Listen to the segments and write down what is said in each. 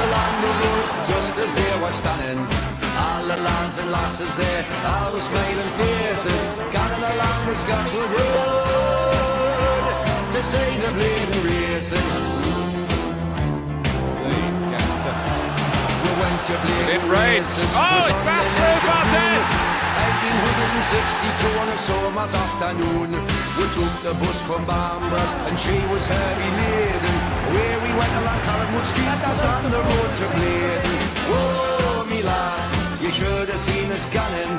along the road, just as they were standing. All the lads and lasses there, all with smiling faces, gathering along the Scotswood Road to see the bleeding races. We went to bleeding races. Oh, it's back through Bartes! 1962 on a summer's afternoon, we took the bus from Bambras and she was heavy laden. Where we went along Collingwood Street, that's on the road to Bladen. Oh, me lads, you should have seen us gunning,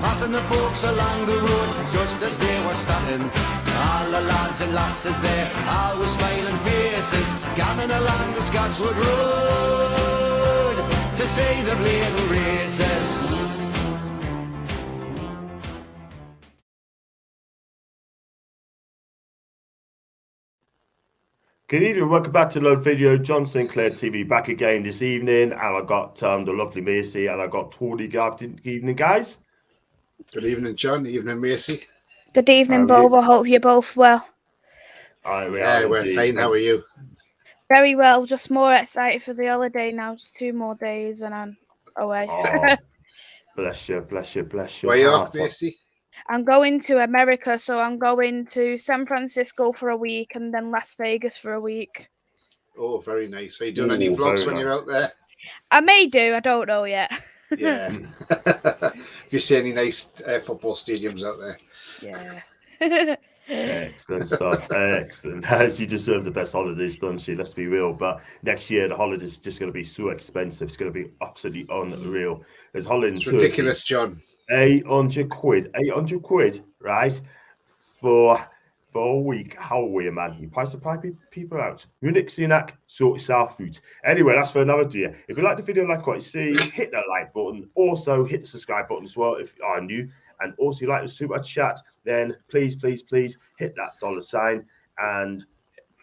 passing the folks along the road just as they were standing. All the lads and lasses there, all with smiling faces, gunning along the Scotswood Road to see the bleeding races. Good evening, welcome back to Load Video. John Sinclair TV back again this evening, and I got the lovely Macy, and I got Tawny. Good evening, guys. Good evening, John. Evening, Macy. Good evening, Bob. I hope you're both well. We're fine. How are you? Very well. Just more excited for the holiday now. Just 2 more days, and I'm away. Oh, bless you, bless you, bless you. Where are you off, Macy? I'm going to America, so I'm going to San Francisco for a week and then Las Vegas for a week. Oh, very nice. Are you doing any vlogs when you're out there? I may do. I don't know yet. Yeah. If you see any nice football stadiums out there. Yeah. Excellent stuff. Excellent. She deserves the best holidays, doesn't she? Let's be real. But next year, the holidays are just going to be so expensive. It's going to be absolutely unreal. There's holidays. It's ridiculous, John. 800 quid, right? For a week. How are we, man? You price the people out. Munich, Sinak, sort yourself out. Anyway, that's for another day. If you like the video, like what you see, hit that like button. Also, hit the subscribe button as well if you are new. And also, if you like the super chat, then please hit that $sign. And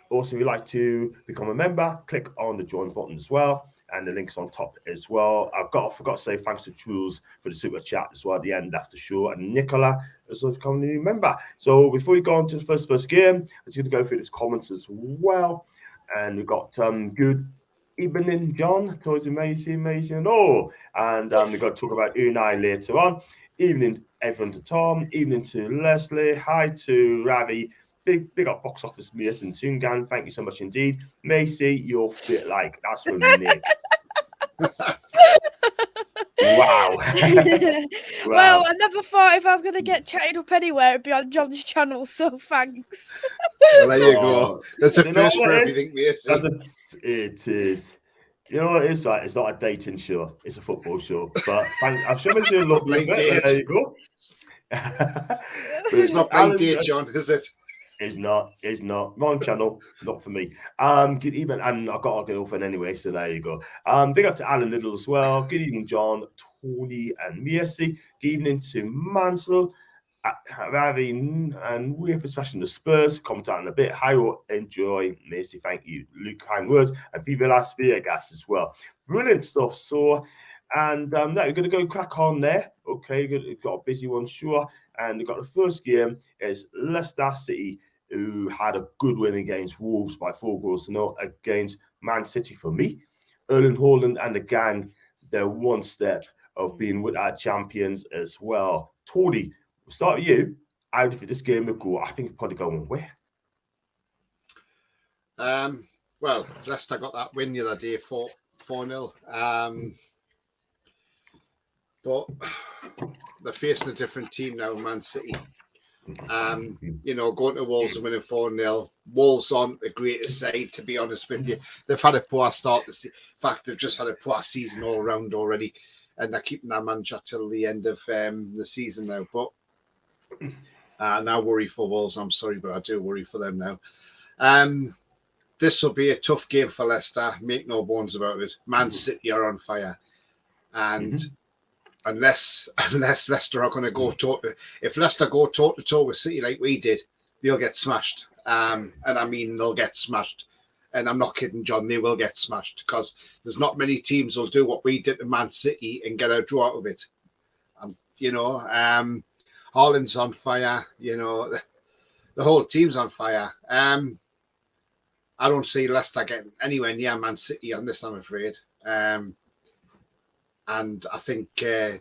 also, if you'd like to become a member, click on the join button as well. And the link's on top as well. I forgot to say thanks to Truls for the super chat as well at the end after show. And Nicola has become a new member. So before we go on to the first game, I'm just going to go through these comments as well. And we've got good evening, John. Towards amazing. Oh, and we've got to talk about Unai later on. Evening, everyone, to Tom. Evening to Leslie. Hi to Ravi. Big up box office Mason Tungan. Thank you so much indeed. Macy, you're fit like that's from Nick. Wow. Well, I never thought if I was going to get chatted up anywhere, it'd be on John's channel, so thanks. Well, there you go. That's a first for everything, Macy. It is. You know what it is, right? It's not a dating show. It's a football show. But I'm sure it's a lovely bit. There you go. It's not blind date, John, is it? It's not. Wrong channel, not for me. Good evening, and I've got a girlfriend anyway, so there you go. Big up to Alan Little as well. Good evening, John, Tony, and Macy. Good evening to Mansell, Ravi, and we're for smashing the Spurs. Comment on a bit. Hi, enjoy, Macy. Thank you, Luke. Kind words, and Viva Las Vegas as well. Brilliant stuff. So, and we're going to go crack on there. Okay, we've got a busy one, sure. And we've got the first game is Leicester City, who had a good win against Wolves by 4-0 against Man City for me. Erling Haaland and the gang, they're one step of being with our champions as well. Tony, we'll start with you. How do you think this game will go? I think it's probably going where? Well, Leicester got that win the other day, 4-0. But they're facing a different team now, Man City. Going to Wolves and winning 4-0. Wolves aren't the greatest side, to be honest with you. They've had a poor start. In fact, they've just had a poor season all round already. And they're keeping their manager till the end of the season now. But now worry for Wolves. I'm sorry, but I do worry for them now. This will be a tough game for Leicester. Make no bones about it. Man City are on fire. And unless Leicester are going to go if Leicester go toe-to-toe with City like we did, they'll get smashed. And I mean, they'll get smashed. And I'm not kidding, John, they will get smashed because there's not many teams will do what we did to Man City and get a draw out of it. Haaland's on fire, the whole team's on fire. I don't see Leicester getting anywhere near Man City on this, I'm afraid. And I think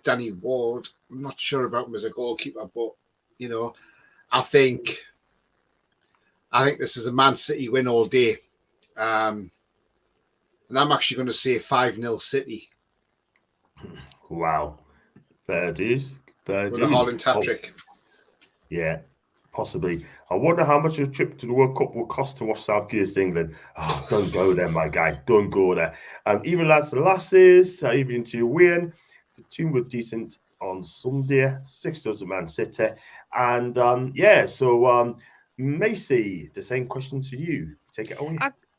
Danny Ward, I'm not sure about him as a goalkeeper, but, you know, I think this is a Man City win all day. And I'm actually going to say 5-0 City. Wow. Fair dues. With a Haaland hat-trick. Yeah, possibly. I wonder how much a trip to the World Cup will cost to watch South Gears England. Oh, don't go there, my guy. Don't go there. Even lads and lasses, even to win. The team were decent on Sunday, 6-0 to Man City. And Macy, the same question to you. Take it away.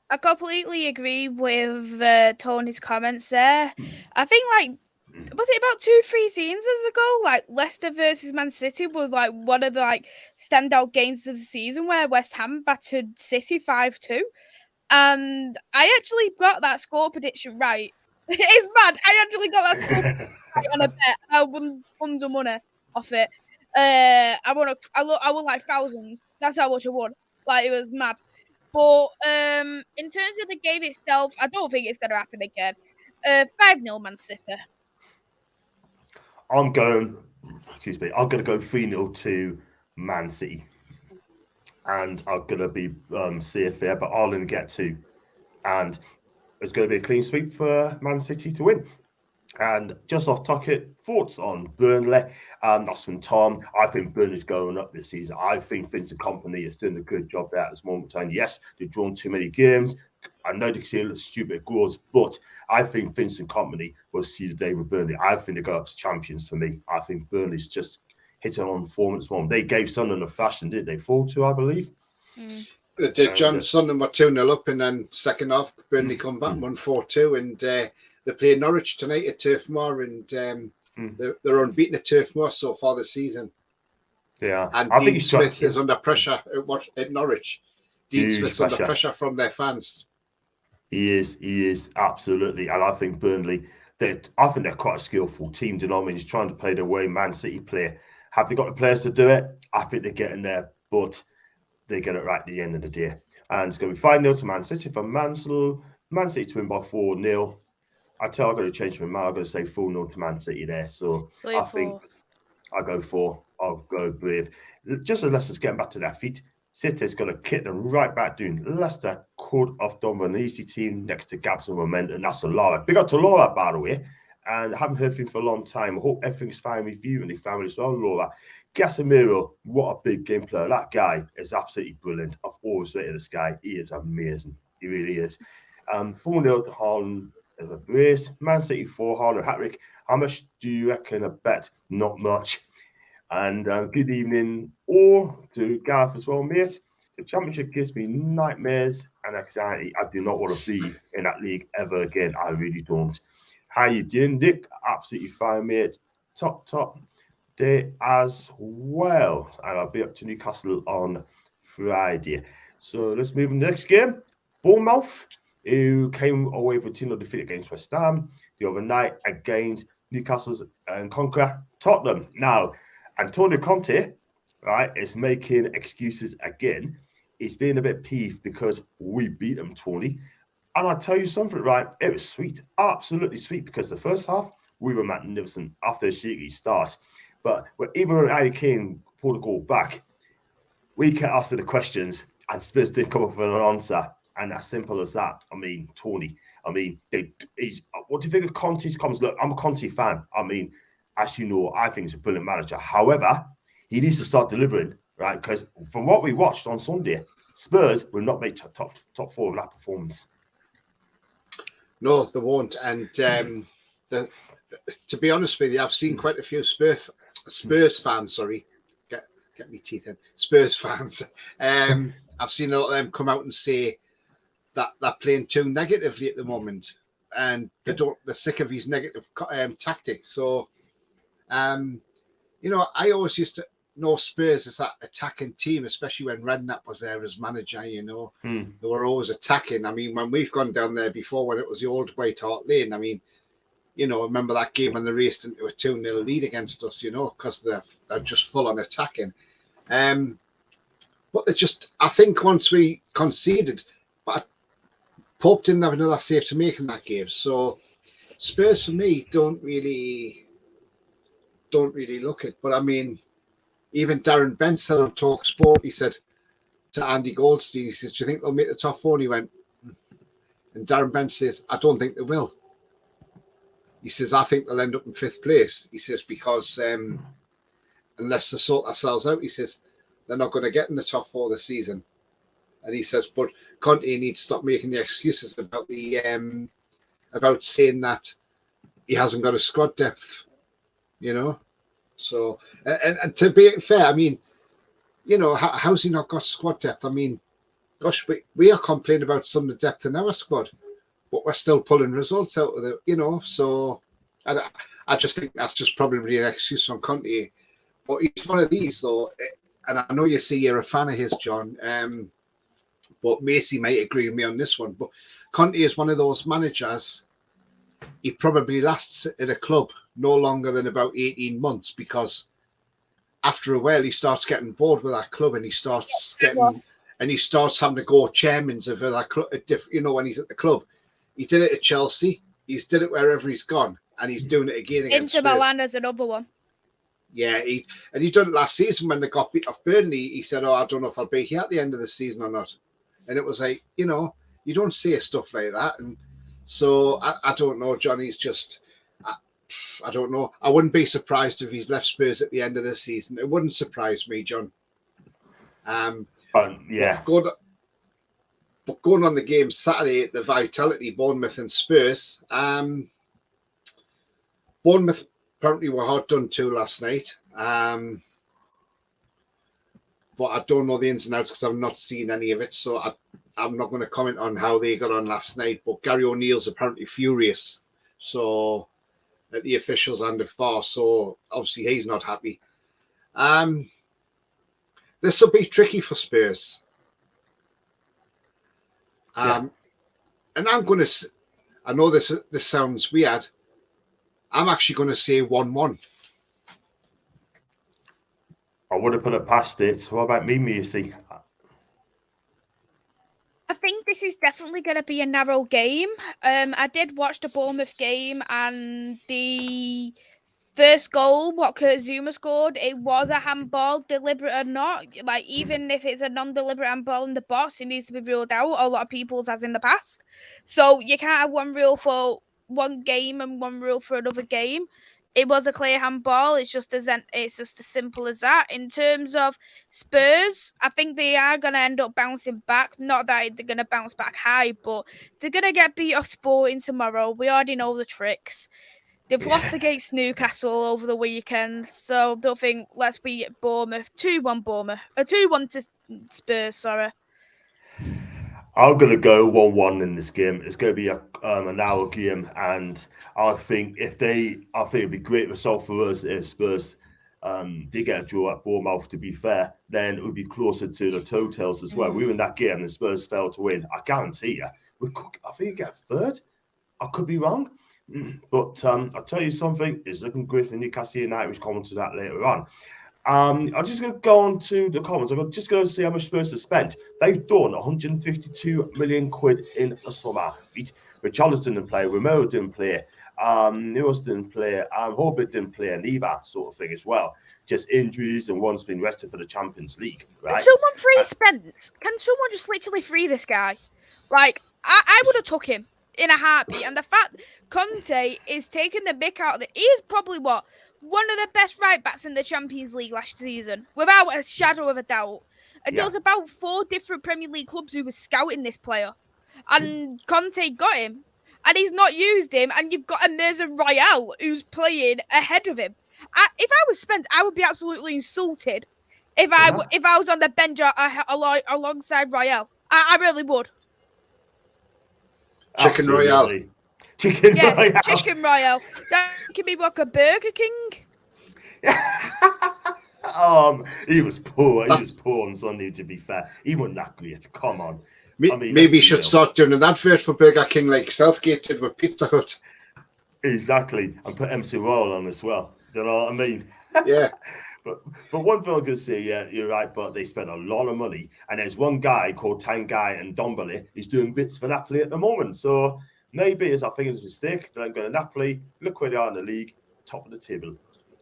I completely agree with Tony's comments there. I think, like, was it about 2-3 seasons ago? Like, Leicester versus Man City was like one of the like standout games of the season where West Ham battered City 5-2. And I actually got that score prediction right. It's mad. I actually got that score right on a bet. I won tons of money off it. I won like thousands. That's how much I won. Like, it was mad. But in terms of the game itself, I don't think it's going to happen again. 5-0 Man City. I'm going to go 3-0 to Man City. And I'm going to be safe there, but Ireland get 2. And it's going to be a clean sweep for Man City to win. And just off topic, thoughts on Burnley. That's from Tom. I think Burnley's going up this season. I think Vincent Kompany is doing a good job there at this moment in time. Yes, they've drawn too many games. I know they can see a little stupid goals, but I think Vincent Kompany will see the day with Burnley. I think they go up to champions for me. I think Burnley's just hitting on form at this moment. They gave Sunderland a fashion, didn't they? 4-2, I believe. They did. Sunderland were 2-0 up, and then second half, Burnley come back, won 4-2, and they play Norwich tonight at Turf Moor, and they're unbeaten at Turf Moor so far this season. Yeah, and Dean Smith is under pressure at Norwich. Dean Smith's under pressure from their fans. He is absolutely, and I think Burnley. They're quite a skillful team. Do you know what I mean? He's trying to play the way Man City play. Have they got the players to do it? I think they're getting there, but they get it right at the end of the day. And it's going to be 5-0 to Man City for Mansell. Man City to win by 4-0. I'm going to change my mind. I'm going to say 4-0 to Man City there. So I think I'll go with, just as Leicester's getting back to their feet, City's going to kick them right back down. Leicester could have done with an easy team next to Gabs and Momentum. And that's Laura. Big up to Laura, by the way. And I haven't heard from him for a long time. I hope everything's fine with you and your family as well, Laura. Casemiro, what a big game player. That guy is absolutely brilliant. I've always rated this guy. He is amazing. He really is. 4-0 to Haaland as a brace. Man City 4, Haaland hat-trick. How much do you reckon a bet? Not much. And good evening all to Gareth as well, mate. The championship gives me nightmares and anxiety. I do not want to be in that league ever again. I really don't. How you doing, Nick? Absolutely fine, mate. Top day as well. And I'll be up to Newcastle on Friday. So let's move on to the next game. Bournemouth, who came away with a 2-0 defeat against West Ham the other night against Newcastle's and conquer Tottenham. Now, Antonio Conte, right, is making excuses again. He's being a bit peeved because we beat him, Tony. And I'll tell you something, right? It was sweet, absolutely sweet, because the first half, we were magnificent after a shaky start. But even when Harry Kane pulled the goal back, we kept asking the questions, and Spurs didn't come up with an answer. And as simple as that. I mean, Tony, what do you think of Conte's comments? Look, I'm a Conte fan. I mean, as you know, I think he's a brilliant manager. However, he needs to start delivering, right? Because from what we watched on Sunday, Spurs will not make top 4 of that performance. No, they won't. And to be honest with you, I've seen quite a few Spurs fans. Sorry, get me teeth in. Spurs fans. I've seen a lot of them come out and say that they're playing too negatively at the moment, and they're sick of his negative tactics. So, I always used to know Spurs as that attacking team, especially when Redknapp was there as manager. They were always attacking. I mean, when we've gone down there before, when it was the old White Hart Lane, I mean, remember that game when they raced into a 2-0 lead against us, because they're just full on attacking. But I think once we conceded, but Pope didn't have another save to make in that game. So Spurs for me don't really look it. But I mean, even Darren Bent said on Talk Sport, he said to Andy Goldstein, he says, "Do you think they'll make the top four?" And he went, and Darren Bent says, "I don't think they will." He says, "I think they'll end up in 5th place." He says, because unless they sort themselves out, he says, they're not going to get in the top four this season. And he says, but Conte needs to stop making the excuses about the about saying that he hasn't got a squad depth, you know. So, and to be fair, I mean, you know, how's he not got squad depth? I mean, gosh, we are complaining about some of the depth in our squad, but we're still pulling results out of it, you know. So, I just think that's just probably an excuse from Conte. But he's one of these, though, and I know you say you're a fan of his, John. But Macy might agree with me on this one. But Conte is one of those managers. He probably lasts at a club no longer than about 18 months, because after a while he starts getting bored with that club, and he starts having to go chairmans of that club. You know, when he's at the club, he did it at Chelsea. He's did it wherever he's gone, and he's doing it again against Inter Milan is another one. Yeah, he done it last season when they got beat off Burnley. He said, "Oh, I don't know if I'll be here at the end of the season or not." And it was like, you know, you don't say stuff like that. And so I don't know, Johnny's just, I don't know. I wouldn't be surprised if he's left Spurs at the end of the season. It wouldn't surprise me, John. Yeah. But going on the game Saturday, the Vitality, Bournemouth and Spurs. Bournemouth apparently were hard done to last night. But I don't know the ins and outs because I've not seen any of it. So I'm not going to comment on how they got on last night. But Gary O'Neill's apparently furious. So at the officials and the VAR. So obviously he's not happy. This will be tricky for Spurs. And I'm going to, I know this sounds weird. I'm actually going to say 1-1. I would have put it past it. What about me, Macy? I think this is definitely going to be a narrow game. I did watch the Bournemouth game, and the first goal, what Kurt Zouma scored, it was a handball, deliberate or not. Like, even if it's a non-deliberate handball in the box, it needs to be ruled out. A lot of people's as in the past. So you can't have one rule for one game and one rule for another game. It was a clear handball. It's just as simple as that. In terms of Spurs, I think they are going to end up bouncing back. Not that they're going to bounce back high, but they're going to get beat off Sporting tomorrow. We already know the tricks. They've lost against Newcastle over the weekend, so don't think let's beat Bournemouth. 2-1 Bournemouth. 2-1 to Spurs, sorry. I'm going to go 1-1 in this game. It's going to be an hour game, and I think it'd be a great result for us if Spurs did get a draw at Bournemouth, to be fair. Then it would be closer to the totals as well. We were in that game and Spurs failed to win. I guarantee you, I think you get third. I could be wrong. But I'll tell you something, it's looking great for Newcastle United, which comment to that later on. I'm just going to go on to the comments. I'm just going to see how much Spurs have spent. They've done 152 million quid in the summer. Richarlison didn't play, Romero didn't play, Newell's didn't play, Hobbit didn't play, and either sort of thing as well. Just injuries, and one's been rested for the Champions League. Right? Can someone free Spence? Can someone just literally free this guy? Like, I would have took him in a heartbeat. And the fact Conte is taking the mick out of it, he is probably one of the best right backs in the Champions League last season, without a shadow of a doubt. And there was about 4 different Premier League clubs who were scouting this player, and Conte got him, and he's not used him. And you've got a Mason Royale who's playing ahead of him. If I was Spence, I would be absolutely insulted if I was on the bench alongside Royale. I really would. Chicken Royale. Chicken Royale. Chicken Royale. That can be like a Burger King. He was poor. He was poor on Sunday, to be fair. He wasn't that great. Come on. Maybe he should start doing an advert for Burger King like Southgate did with Pizza Hut. Exactly. And put MC Royal on as well. You know what I mean? Yeah. But one thing I can say, yeah, you're right, but they spent a lot of money. And there's one guy called Tanguy and Ndombele. He's doing bits for Napoli at the moment. So maybe I think it's a mistake. Then go to Napoli. Look where they are in the league, top of the table.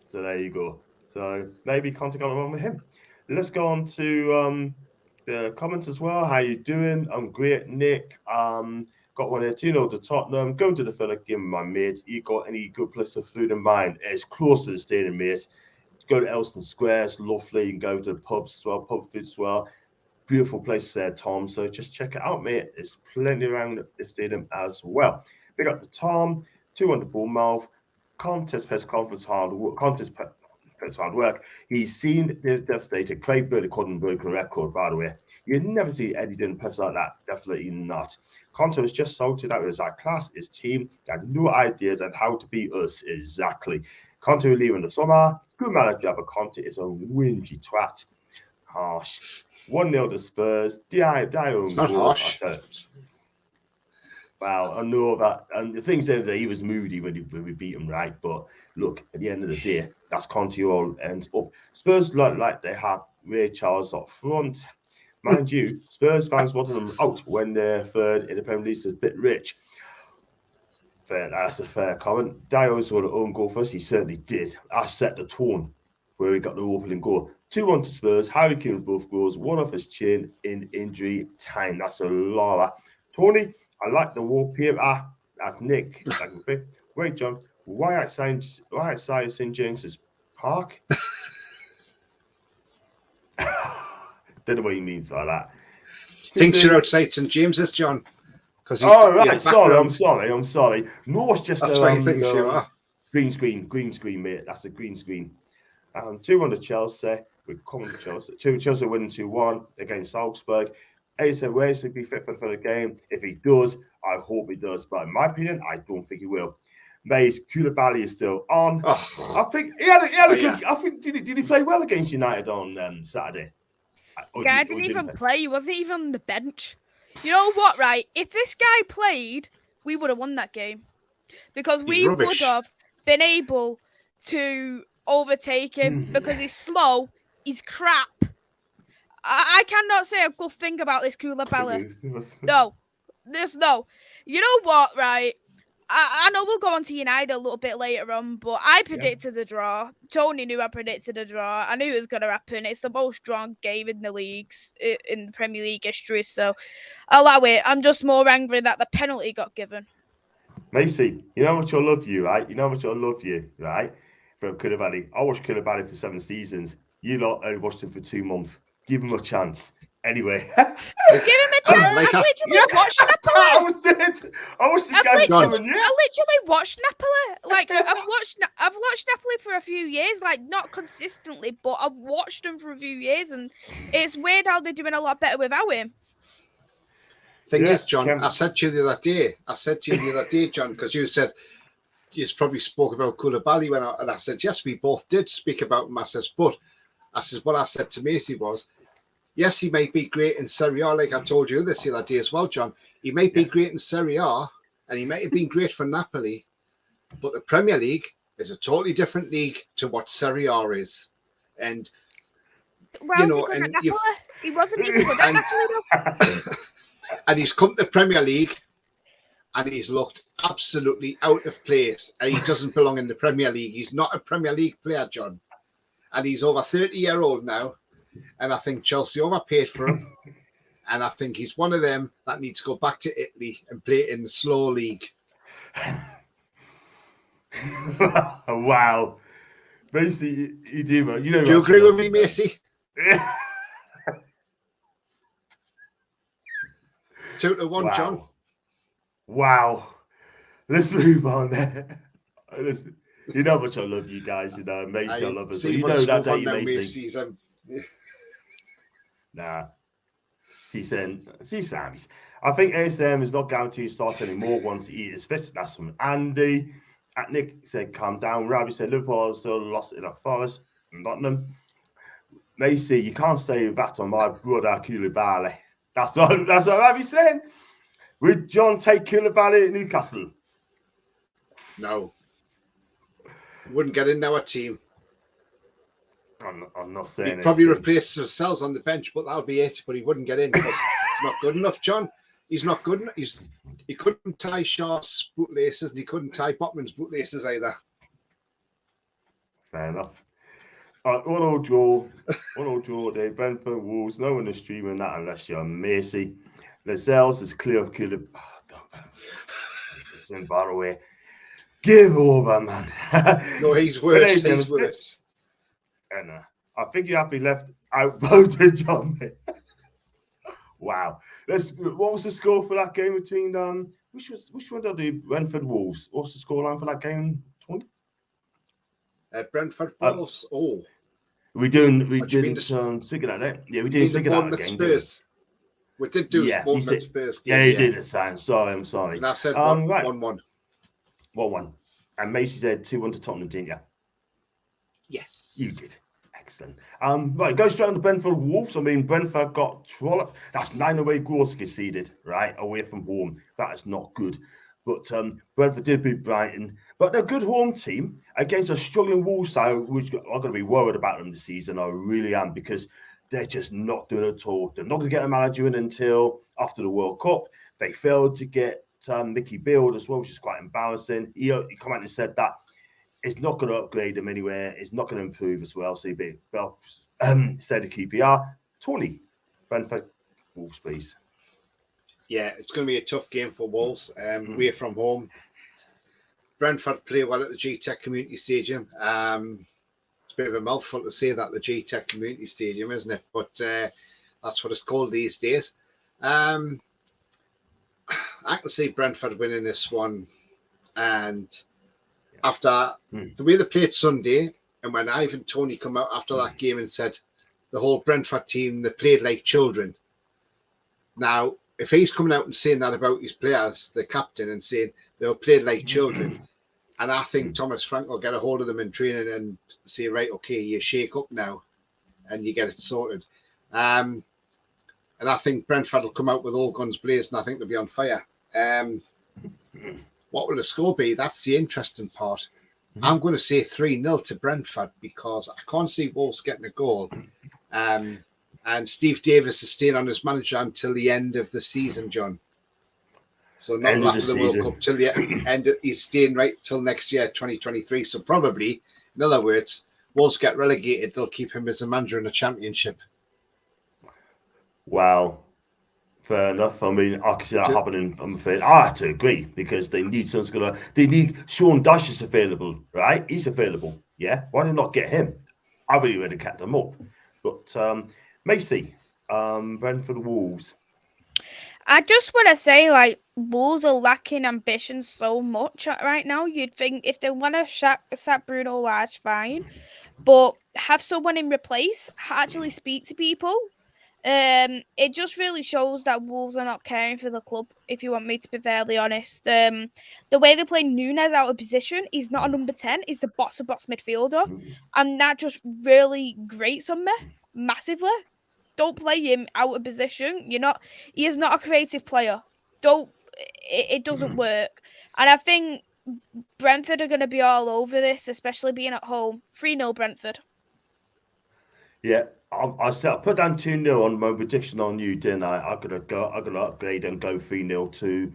So there you go. So maybe Conte got along with him. Let's go on to the comments as well. How you doing? I'm great, Nick. Got one here. 2-0 to Tottenham. Going to the Villa game with my mates. You got any good place of food in mind? It's close to the stadium, mate. Go to Elston Square. It's lovely. You can go to the pubs as well, pub food as well. Beautiful place there, Tom. So just check it out, mate. There's plenty around the stadium as well. Big up to Tom. 2-1 to Bournemouth. Contest press conference hard work. He's seen the devastated. Craig Burley couldn't break a record, by the way. You'd never see Eddie doing press like that. Definitely not. Conte was just sorted out with our class, his team. Had no ideas on how to beat us exactly. Conte will leave in the summer. Good manager, but Conte is a whingy twat. Harsh. 1-0 to Spurs. It's not harsh. Well, I know that, and the thing is that he was moody when we beat him, right? But look, at the end of the day, that's Conte all ends up. Spurs look like they have Ray Charles up front. Mind you, Spurs fans wanted them out when they're third in the Premier League, so a bit rich. Fair, that's a fair comment. Dio scored an own goal first. He certainly did. I set the tone where he got the opening goal. 2-1 to Spurs. Harry Kane with both goals. One off his chin in injury time. That's a lot. Tony, I like the wallpaper. That's Nick. Wait, John. Why outside St. James's Park? Don't know what he means by that. Thinks you're outside St. James's, John. Oh, right. I'm sorry. No, it's just that's why he thinks you are. Green screen, mate. That's the green screen. 2-1 to Chelsea. We're coming to Chelsea. Chelsea winning 2-1 against Augsburg. Eddie said, where is he be fit for the game? If he does, I hope he does. But in my opinion, I don't think he will. Mays, Koulibaly is still on. Oh. I think he had a good. Yeah. I think did he play well against United on Saturday? Guy didn't even play. He wasn't even on the bench. You know what, right? If this guy played, we would have won that game. Because we would have been able to overtake him because he's slow, he's crap. I cannot say a good thing about this Koulibaly. No. There's no. You know what, right? I know we'll go on to United a little bit later on, but I predicted the draw. Tony knew I predicted a draw. I knew it was going to happen. It's the most drawn game in the leagues, in the Premier League history, so allow it. I'm just more angry that the penalty got given. Macy, you know what, I love you, right? From Koulibaly. I watched Koulibaly for 7 seasons. You lot only watched him for 2 months. Give him a chance. Anyway. Give him a chance. I've literally watched Napoli. I watched this guy for 7 years. I literally watched Napoli. Like, I've watched Napoli for a few years. Like, not consistently, but I've watched them for a few years. And it's weird how they're doing a lot better without him. Thing is, John, I said to you the other day, John, because you said, you probably spoke about Koulibaly when and I said, yes, we both did speak about him. I says, but what I said to Macy was, yes, he may be great in Serie A, like I told you this the other day as well, John. He may be great in Serie A, and he might have been great for Napoli, but the Premier League is a totally different league to what Serie A is. And, he wasn't even good at Napoli, and he's come to the Premier League, and he's looked absolutely out of place, and he doesn't belong in the Premier League. He's not a Premier League player, John. And he's over 30-year-old now. And I think Chelsea overpaid for him. And I think he's one of them that needs to go back to Italy and play in the slow league. Wow. Basically, you do, man. Do you agree with me, Macy? 2-1, wow. John. Wow. Let's move on there. Listen, you know how much I love you guys. You know, Macy, I love us. You know that day, Macy. Nah. She's Sammy's. I think ASM is not guaranteed to start anymore once he is fit. That's from Andy. Nick said, calm down. Ravi said, Liverpool still lost in a forest. Nottingham. Macy, you can't say that on my brother Koulibaly. That's what Ravi's saying. Would John take Koulibaly at Newcastle? No. Wouldn't get in our team. I'm not saying he'd probably replace ourselves on the bench, but that'll be it. But he wouldn't get in because it's not good enough, John. He's not good. He couldn't tie Shaw's bootlaces, and he couldn't tie Botman's bootlaces either. Fair enough. One old draw. There. Brentford Wolves. No one is streaming that unless you're Macy. Lascelles is clear. It's in by the way. Give over, man. No, he's worse. He's worse. And I think you have to be left outvoted, John. Wow. What was the score for that game between which one did the Brentford Wolves? What's the scoreline for that game? 20? Brentford Wolves. We didn't speaking of that. Yeah, we didn't speak of that game. Spurs. We did do Bournemouth Spurs game. Yeah, you did it, Sam. Sorry, I'm sorry. And I said 1-1. 1-1. And Macy said 2-1 to Tottenham, didn't you? Yes. You did. Excellent. Right, go straight on to Brentford Wolves. I mean, Brentford got trolloped. That's 9 away goals conceded, right, away from home. That is not good. But Brentford did beat Brighton. But they're a good home team against a struggling Wolves side, which I'm going to be worried about them this season. I really am, because they're just not doing it at all. They're not going to get a manager in until after the World Cup. They failed to get Mickey Build as well, which is quite embarrassing. He come out and said that it's not going to upgrade them anywhere. It's not going to improve as well. So he said to QPR. Tony, Brentford Wolves, please. Yeah, it's going to be a tough game for Wolves. Away from home. Brentford play well at the G-Tech Community Stadium. It's a bit of a mouthful to say that, the G-Tech Community Stadium, isn't it? But that's what it's called these days. I can see Brentford winning this one. And after the way they played Sunday, and when Ivan Toney come out after that game and said the whole Brentford team, they played like children. Now, if he's coming out and saying that about his players, the captain, and saying they were played like children, and I think Thomas Frank will get a hold of them in training and say, right, okay, you shake up now and you get it sorted. And I think Brentford will come out with all guns blazing. I think they'll be on fire. What will the score be? That's the interesting part. I'm going to say 3-0 to Brentford, because I can't see Wolves getting a goal. And Steve Davis is staying on as manager until the end of the season, John. So not after the World Cup, till the end. He's staying right till next year, 2023. So probably, in other words, Wolves get relegated. They'll keep him as a manager in the Championship. Wow. Fair enough. I mean, I can see that happening. I'm afraid I have to agree, because they need someone's they need Sean Dyche is available, right? He's available. Yeah. Why did not get him? I really would have kept them up. But Macy, Brentford Wolves. I just want to say, like, Wolves are lacking ambition so much right now. You'd think if they want to sack Bruno Lage, fine, but have someone in replace, actually speak to people. It just really shows that Wolves are not caring for the club, if you want me to be fairly honest. The way they play Núñez out of position, he's not a number 10, he's the box-to-box midfielder, and that just really grates on me massively. Don't play him out of position. He is not a creative player. It doesn't work. And I think Brentford are going to be all over this, especially being at home. 3-0 Brentford. Yeah, I put down 2-0 on my prediction on you, didn't I? I'm gonna upgrade and go 3-0 to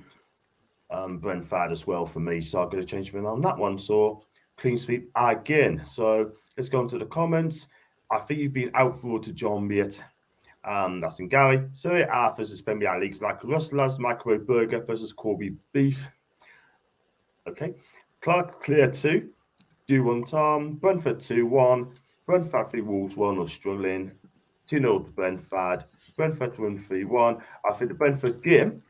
Brentford as well for me. So I'm gonna change my on that one. So clean sweep again. So let's go into the comments. I think you've been outvoted to John Meat. That's in Gary. Surrey A versus Premier Leagues like Rustlers, Microwave Burger versus Corby Beef. Okay. Clark Clear 2. Do one Tom. Brentford 2-1. Brentford 3 Wolves 1 are struggling. 2-0 to Brentford. Brentford win 3-1. I think the Brentford game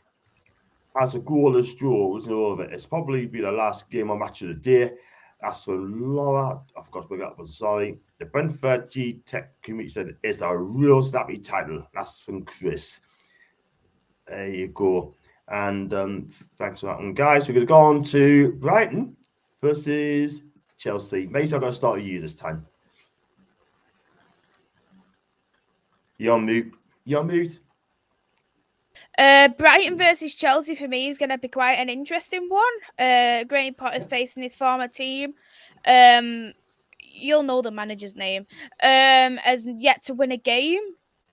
has a goalless draw, wasn't all of it. It's probably be the last game on Match of the Day. That's from Laura. Of course, we got sorry. The Brentford G-Tech Community said it's a real snappy title. That's from Chris. There you go. And thanks for that one, guys. We're going to go on to Brighton versus Chelsea. Mace, I'm going to start with you this time. You're on mute. Brighton versus Chelsea for me is going to be quite an interesting one. Graham Potter's facing his former team. You'll know the manager's name. Has yet to win a game.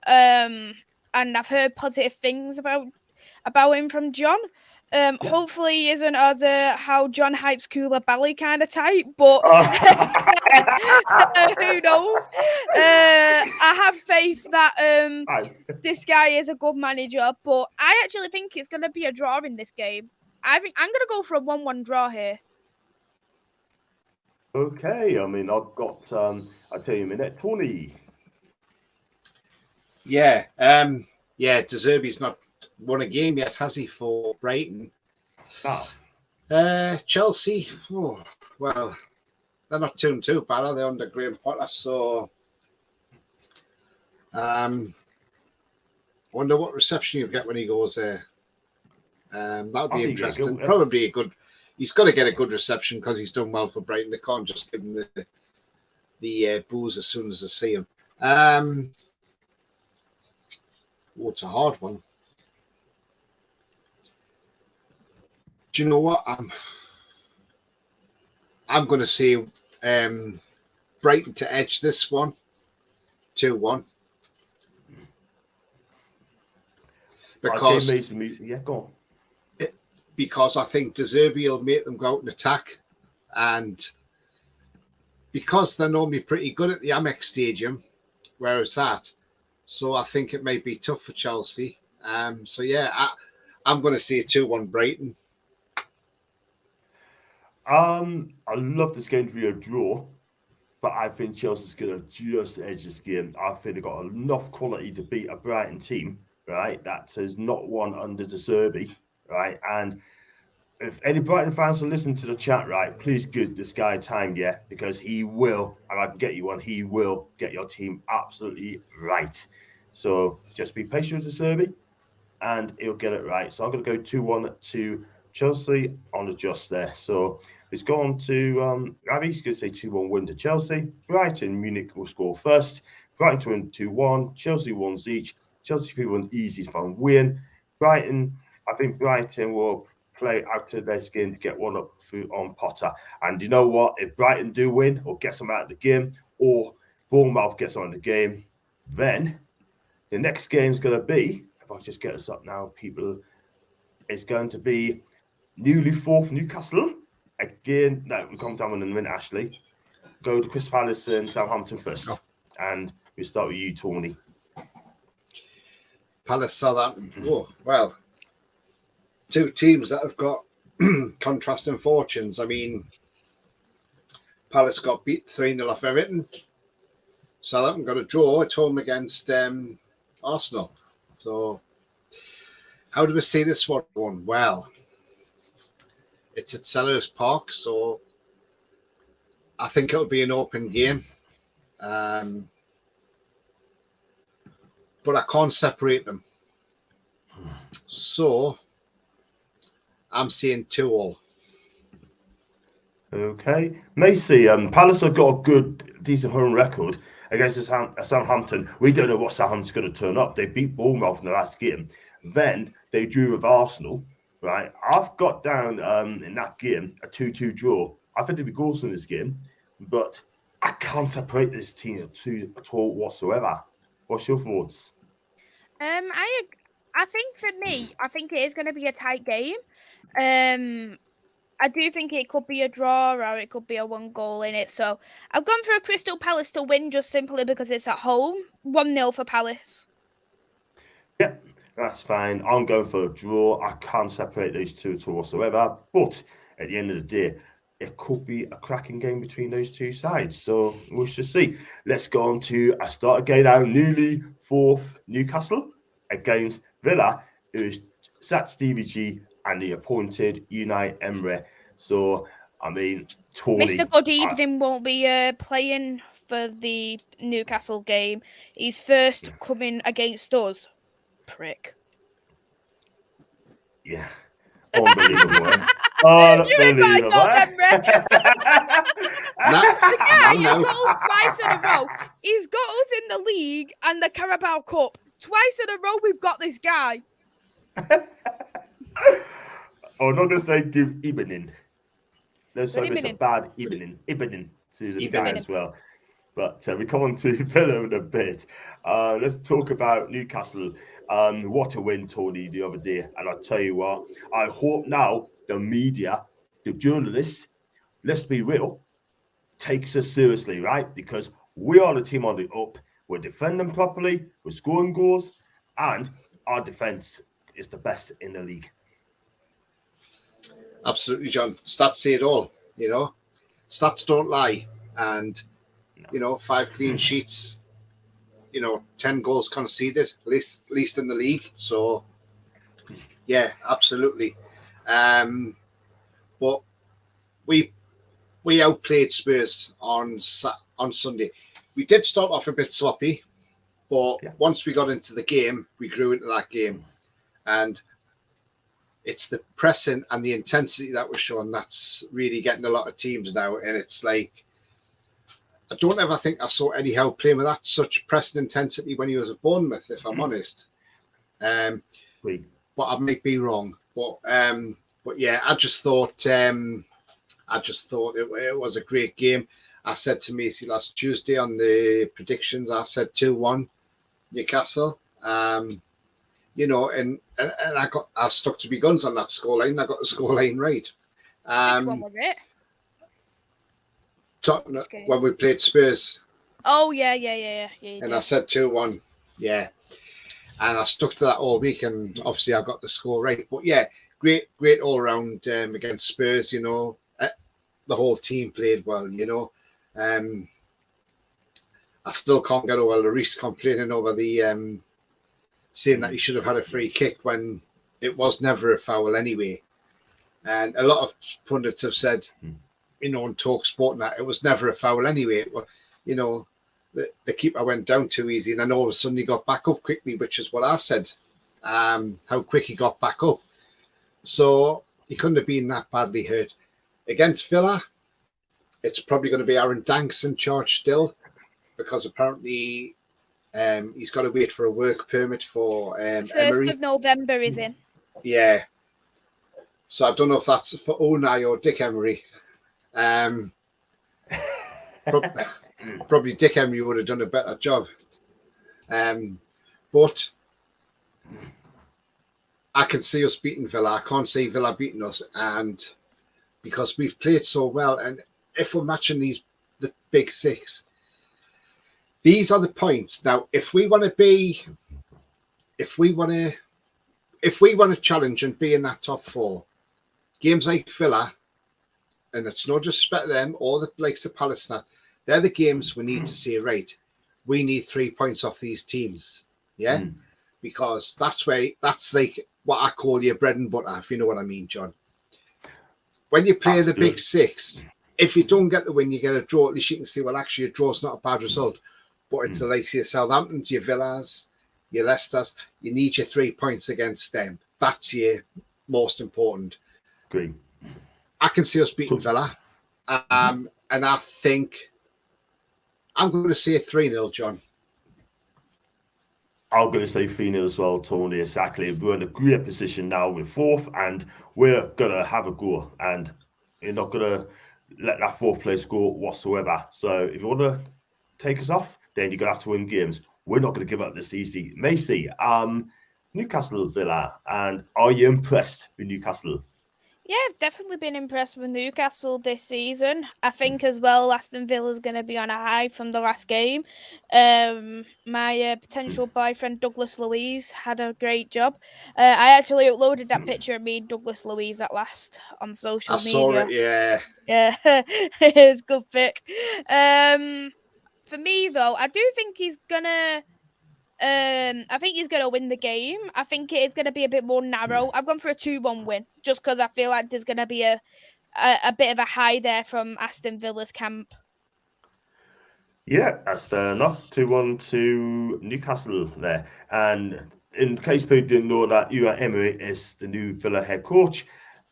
And I've heard positive things about about him from John. Hopefully he isn't as how John hypes cooler belly kind of type, but who knows? I have faith that this guy is a good manager, but I actually think it's going to be a draw in this game. I think I'm going to go for a 1-1 draw here. Okay, I mean, I've got, I'll tell you in a minute, Tony. Yeah, De Zerbi's not won a game yet, has he, for Brighton? Oh. Chelsea, well, they're not too bad, are they, under Graham Potter? So, wonder what reception you'll get when he goes there. That would be interesting. Probably a good. He's got to get a good reception because he's done well for Brighton. They can't just give him the boos as soon as they see him. It's a hard one. Do you know what? I'm going to say Brighton to edge this one, 2-1. Because go on. Because I think De Zerbi will make them go out and attack, and because they're normally pretty good at the Amex Stadium, where it's at, so I think it might be tough for Chelsea. So yeah, I'm going to say a 2-1 Brighton. I love this game to be a draw, but I think Chelsea's going to just edge this game. I think they've got enough quality to beat a Brighton team, right? That has not won under De Zerbi. Right, and if any Brighton fans are listening to the chat, right, please give this guy time, yeah, because he will, and I can get you one, he will get your team absolutely right. So just be patient with De Zerbi, and he'll get it right. So I'm going to go 2-1 to Chelsea on the just there. So it's gone to Ravi. He's going to say 2-1 win to Chelsea. Brighton, Munich will score first. Brighton to win 2-1. Chelsea wins each. Chelsea 3-1 easy fun win. Brighton. I think Brighton will play out of their skin to get one up on Potter. And you know what? If Brighton do win or get some out of the game, or Bournemouth gets on the game, then the next game is going to be, if I just get us up now, people, it's going to be newly fourth Newcastle. Again, no, we'll come down in a minute, Ashley. Go to Crystal Palace and Southampton first. Oh. And we'll start with you, Tony. Palace, Southampton. Oh, well. Two teams that have got contrasting fortunes. I mean, Palace got beat 3-0 off Everton. Southampton got a draw at home against Arsenal. So, how do we see this one going? Well, it's at Sellers Park, so I think it'll be an open game. But I can't separate them. So, I'm seeing 2-2. Okay. Macy, Palace have got a good, decent home record against Southampton. We don't know what Southampton's going to turn up. They beat Bournemouth in the last game. Then they drew with Arsenal, right? I've got down in that game a 2-2 draw. I think there'll be goals in this game, but I can't separate this team at all whatsoever. What's your thoughts? I think for me, I think it is going to be a tight game. I do think it could be a draw or it could be a 1 goal in it. So I've gone for a Crystal Palace to win just simply because it's at home. 1-0 for Palace. Yep, that's fine. I'm going for a draw. I can't separate those two at all whatsoever. But at the end of the day, it could be a cracking game between those two sides. So we shall see. Let's go on to a start again now. Newly fourth Newcastle against Villa, who's sat Stevie G and the appointed Unai Emery. So, I mean, Tony, Mr. Good Evening won't be playing for the Newcastle game. He's first coming against us. Prick. Yeah. Unbelievable. Unbelievable. He's got us twice in a row. He's got us in the league and the Carabao Cup. Twice in a row, we've got this guy. I'm not going to say good evening. There's so much a bad evening to this guy as well. But we come on to Villa in a bit. Let's talk about Newcastle. What a win, Tony, the other day. And I'll tell you what, I hope now the media, the journalists, let's be real, takes us seriously, right? Because we are the team on the up. We're defending properly, we're scoring goals, and our defence is the best in the league. Absolutely, John. Stats say it all, you know. Stats don't lie. And, you know, 5 clean sheets, you know, 10 goals conceded, least in the league. So, yeah, absolutely. But we outplayed Spurs on Sunday. We did start off a bit sloppy, but once we got into the game, we grew into that game. And it's the pressing and the intensity that was shown that's really getting a lot of teams now. And it's like, I don't ever think I saw Eddie Howe playing with that such pressing intensity when he was at Bournemouth, if I'm honest. But I might be wrong. But yeah, I just thought it was a great game. I said to Macy last Tuesday on the predictions, I said 2-1 Newcastle. You know, and I stuck to my guns on that scoreline. I got the scoreline right. Which one was it? Tottenham, when we played Spurs. Oh, yeah. And I said 2-1. Yeah. And I stuck to that all week, and obviously I got the score right. But yeah, great all round against Spurs, you know. The whole team played well, you know. I still can't get over Lloris complaining over the saying that he should have had a free kick when it was never a foul anyway. And a lot of pundits have said, you know, on Talk Sport, that it was never a foul anyway. You know, the keeper went down too easy, and then all of a sudden he got back up quickly, which is what I said, how quick he got back up. So he couldn't have been that badly hurt. Against Villa, it's probably going to be Aaron Danks in charge still, because apparently he's got to wait for a work permit for Emery. 1st of November is in. Yeah. So I don't know if that's for Unai or Dick Emery. Probably Dick Emery would have done a better job. But I can see us beating Villa. I can't see Villa beating us, and because we've played so well, and if we're matching the big six, these are the points. Now, if we want to challenge and be in that top 4, games like Villa, and it's no disrespect to them or the likes of Palestine, they're the games we need to say, right, we need 3 points off these teams. Yeah. Because that's like what I call your bread and butter, if you know what I mean, John. When you play the big six, if you don't get the win, you get a draw. At least you can say, well, actually, a draw's not a bad result. But it's the likes of your Southamptons, your Villas, your Leicesters. You need your 3 points against them. That's your most important. Great. I can see us beating Villa. And I think I'm going to say 3-0, John. I'm going to say 3-0 as well, Tony. Exactly. We're in a great position now. We're 4th, and we're going to have a go. And you're not going to let that 4th place go whatsoever. So if you want to take us off, then you're going to have to win games. We're not going to give up this easy. Macy, Newcastle Villa, and are you impressed with Newcastle? Yeah, I've definitely been impressed with Newcastle this season. I think as well, Aston Villa's going to be on a high from the last game. My potential boyfriend, Douglas Luiz, had a great job. I actually uploaded that picture of me and Douglas Luiz at last on social media. I saw it, yeah. Yeah, it's a good pick. For me, though, I do think he's going to... I think he's going to win the game. I think it is going to be a bit more narrow. I've gone for a 2-1 win just because I feel like there's going to be a bit of a high there from Aston Villa's camp. Yeah, that's fair enough. 2-1 to Newcastle there. And in case people didn't know that Emery is the new Villa head coach,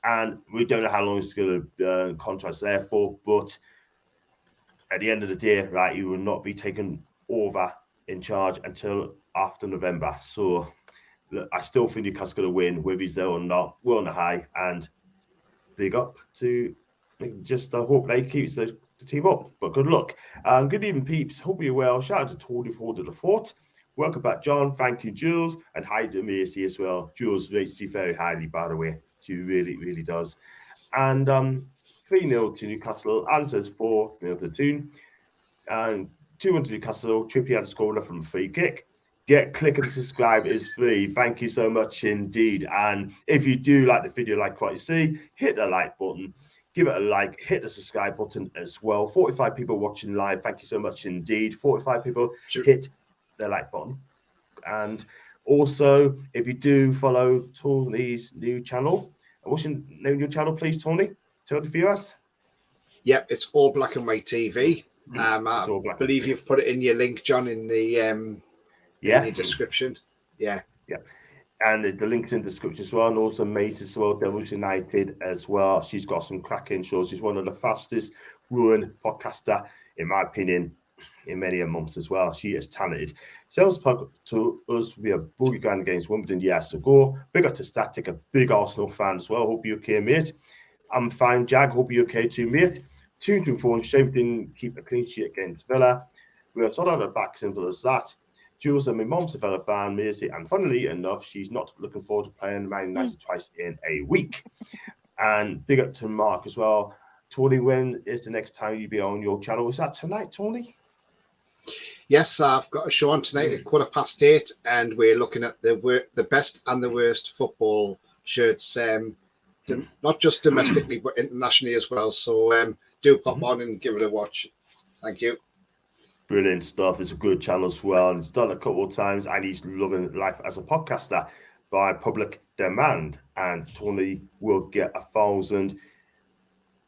and we don't know how long he's going to contract there for, but at the end of the day, right, he will not be taken over in charge until after November. So look, I still think Newcastle's going to win, whether he's there or not. We're on the high, and big up to just I hope they keeps the to team up. But good luck. Good evening, peeps. Hope you're well. Shout out to Tony for the fort. Welcome back, John. Thank you, Jules. And hi to Macy as well. Jules rates you very highly, by the way. She really, really does. And 3-0 to Newcastle. Answers 4-0 platoon. And 2-1 to Newcastle. Trippier had scored from a free kick. Click and subscribe is free. Thank you so much indeed. And if you do like the video, like what you see, hit the like button. Give it a like, hit the subscribe button as well. 45 people watching live. Thank you so much indeed. 45 people hit the like button. And also, if you do follow Tony's new channel, what's your name of your channel, please, Tony? Tell the viewers. Yep, it's All Black and White TV. I believe you've put it in your link, John, in the in your description. Yeah. And the link's in the description as well. And also MAISYS as well, Devils United as well. She's got some cracking shows. She's one of the fastest growing podcaster, in my opinion, in many a months as well. She is talented. Sounds to us to be a boogie going against Wimbledon years to go. Big up to Static, a big Arsenal fan as well. Hope you're okay, mate. I'm fine, Jag. Hope you're okay too, mate. 2-4, shame didn't keep a clean sheet against Villa. We are sort of the back, simple as that. Jules and my mom's a Villa fan, Macy, and funnily enough, she's not looking forward to playing Man United twice in a week. And big up to Mark as well. Tony, when is the next time you'll be on your channel? Is that tonight, Tony? Yes, I've got a show on tonight at 8:15, and we're looking at the best and the worst football shirts, not just domestically, but internationally as well. So do pop on and give it a watch. Thank you. Brilliant stuff. It's a good channel as well. And it's done a couple of times, and he's loving life as a podcaster by public demand. And Tony will get 1,000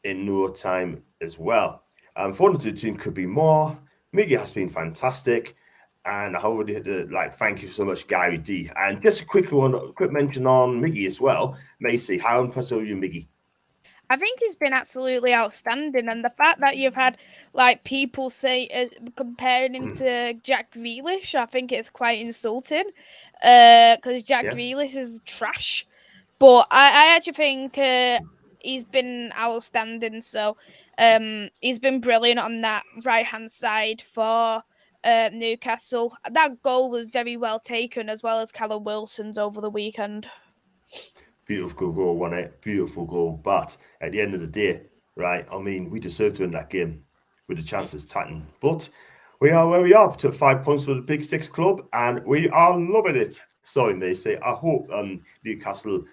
in no time as well. 402 could be more. Miggy has been fantastic. And I already had to thank you so much, Gary D. And just a quick mention on Miggy as well. Macy, how impressed are you, Miggy? I think he's been absolutely outstanding, and the fact that you've had people say comparing him to Jack Grealish, I think it's quite insulting because Jack Grealish is trash. But I actually think he's been outstanding. So he's been brilliant on that right hand side for Newcastle. That goal was very well taken, as well as Callum Wilson's over the weekend. Beautiful goal, wasn't it? Beautiful goal. But at the end of the day, right, I mean, we deserve to win that game with the chances Tottenham. But we are where we are. Took 5 points for the Big Six club, and we are loving it. Sorry, Macy. I hope Newcastle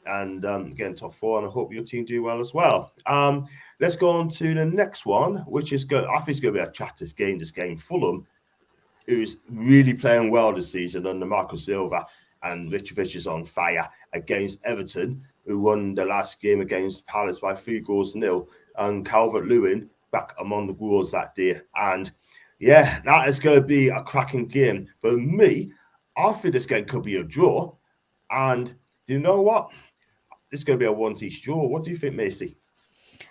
and get in top 4, and I hope your team do well as well. Let's go on to the next one, which is good. I think it's going to be a attractive game, this game. Fulham, who's really playing well this season under Marco Silva, and Mitrovic is on fire against Everton, who won the last game against Palace by 3-0, and Calvert-Lewin back among the goals that day. And yeah, that is going to be a cracking game. For me, I think this game could be a draw. And you know what? This is going to be a one-each draw. What do you think, Macy?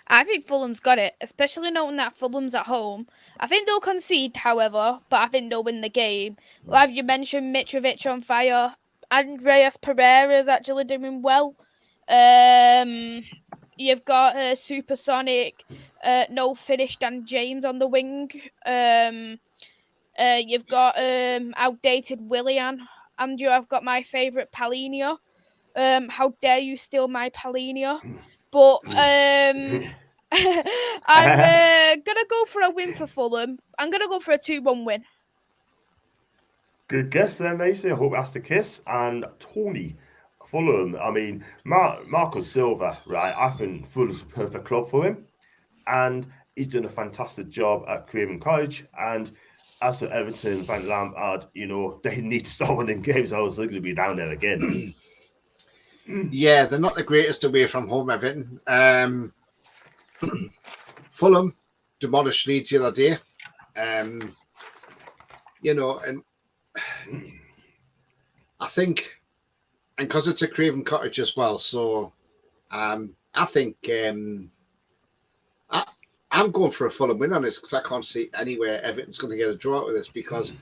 I think Fulham's got it, especially knowing that Fulham's at home. I think they'll concede, however, but I think they'll win the game. Like you mentioned, Mitrovic on fire. Andreas Pereira is actually doing well. You've got Supersonic, no finish Dan James on the wing. You've got outdated Willian. And you have got my favourite Palhinha. How dare you steal my Palhinha? But I'm going to go for a win for Fulham. I'm going to go for a 2-1 win. Good guess there, Mason. I hope that's the kiss. And Tony, Fulham. I mean, Marco Silva, right? I think Fulham's a perfect club for him. And he's done a fantastic job at Craven College. And as for Everton, Frank Lampard, they need to start winning games. I was looking to be down there again. Yeah, they're not the greatest away from home, Everton. Fulham demolished Leeds the other day. And I think, and because it's a Craven Cottage as well, so I think I'm going for a Fulham win on this because I can't see anywhere Everton's going to get a draw out of this because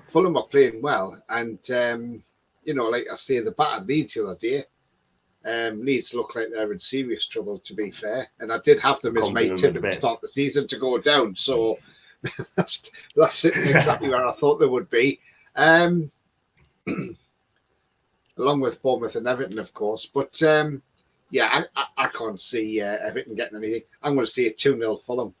Fulham are playing well. And, like I say, the battered Leeds the other day. Leeds look like they're in serious trouble, to be fair. And I did have them as my tip at the start of the season to go down. So that's sitting exactly where I thought they would be. Along with Bournemouth and Everton, of course. But yeah, I can't see Everton getting anything. I'm going to see a 2-0 Fulham.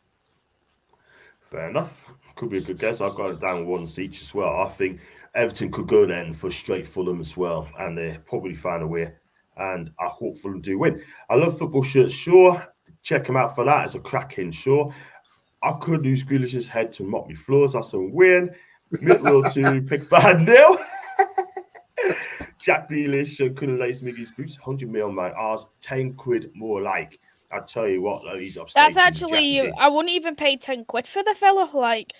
Fair enough. Could be a good guess. I've got it down once each as well. I think Everton could go there and frustrate Fulham as well, and they probably find a way. And I hope Fulham do win. I love football shirts. Sure, check them out for that. It's a cracking show. I could lose Grealish's head to mop me floors. That's a win. Middle to pick 5-0. Jack Grealish couldn't lace Miggy's boots. 100 mil man. Ours 10 quid more like. I tell you what, though, he's upstairs. That's actually, I wouldn't even pay 10 quid for the fella. Like,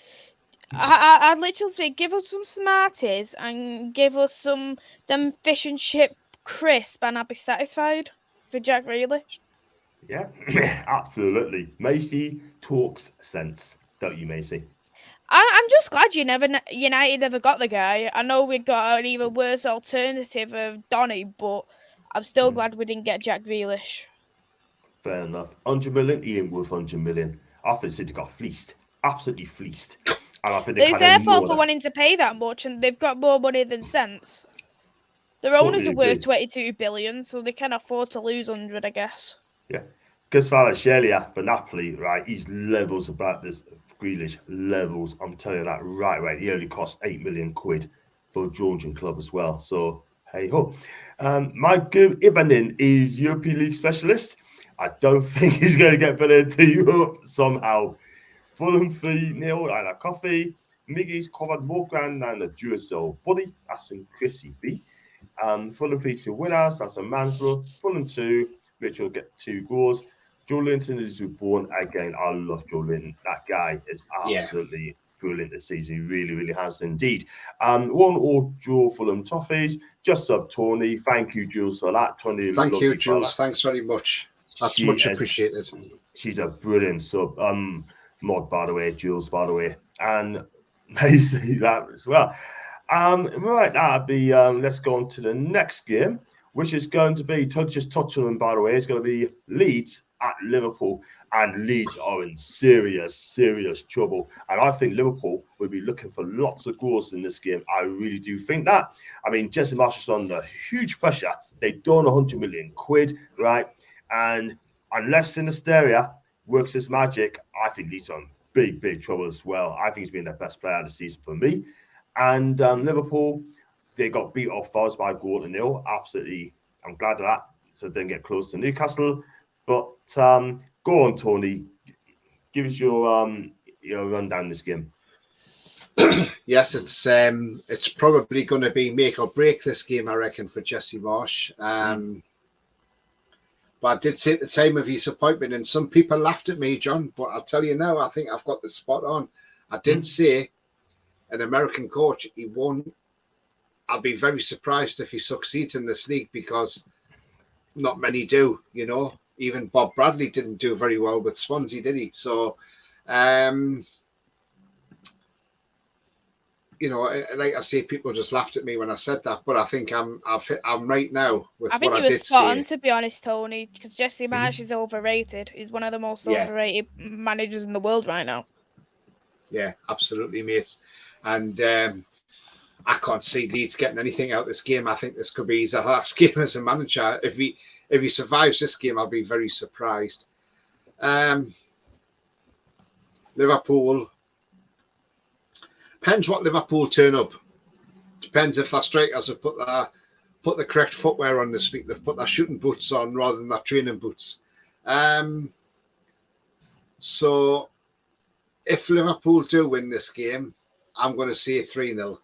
I'd literally say, give us some Smarties and give us them fish and chip crisp, and I'd be satisfied for Jack Grealish. Yeah, absolutely. Macy talks sense, don't you, Macy? I'm just glad United never got the guy. I know we got an even worse alternative of Donny, but I'm still glad we didn't get Jack Grealish. Fair enough. 100 million, he ain't worth 100 million. I think City got fleeced. Absolutely fleeced. And I think it's their fault for wanting to pay that much, and they've got more money than sense. Their owners are worth 22 billion, so they can afford to lose 100, I guess. Yeah. Because Kvaratskhelia for Napoli, right, he's levels about this. Grealish levels. I'm telling you that right away. He only cost 8 million quid for a Georgian club as well. So, hey ho. Michael Ibanin is European League specialist. I don't think he's going to get better into Europe somehow. Fulham 3-0 and a coffee. Miggy's covered more ground than a Duracell body. That's in Chrissy B. Fulham 3-2 winners. That's a Mansell. Fulham 2. Mitchell get 2 goals. Joe Linton is reborn again. I love Joe Linton. That guy is absolutely brilliant this season. He really, really has indeed. 1-1 draw Fulham Toffees. Just up Tony. Thank you, Jules, for that. Tony, thank you, Jules. Thanks very much. That's much appreciated. She's a brilliant sub. Mod, by the way, Jules, by the way. And Macy, that as well. Right, that'll be, let's go on to the next game, which is going to be, just touching on, by the way, it's going to be Leeds at Liverpool. And Leeds are in serious, serious trouble. And I think Liverpool will be looking for lots of goals in this game. I really do think that. I mean, Jesse Marshall's under huge pressure. They've done 100 million quid, right? And unless Sinisteria works his magic, I think Leeds are in big, big trouble as well. I think he's been the best player of the season for me. And Liverpool, they got beat off Forest by a goal to nil. Absolutely, I'm glad of that. So they didn't get close to Newcastle. But go on, Tony. Give us your rundown this game. Yes, it's probably going to be make or break this game, I reckon, for Jesse Marsh. But I did say at the time of his appointment, and some people laughed at me, John, but I'll tell you now, I think I've got the spot on. I did say an American coach, he won't. I'll be very surprised if he succeeds in this league because not many do, you know. Even Bob Bradley didn't do very well with Swansea, did he? So, you know, like I say, people just laughed at me when I said that, but I think I'm right now with I think what you I were did spot say. on, to be honest, Tony, because Jesse Marsh is overrated. He's one of the most overrated managers in the world right now. Yeah, absolutely, mate. And I can't see Leeds getting anything out of this game. I think this could be his last game as a manager. If he survives this game, I'll be very surprised. Liverpool. Depends what Liverpool turn up. Depends if their strikers have put the correct footwear on this week. They've put their shooting boots on rather than their training boots. So if Liverpool do win this game, I'm going to say 3-0.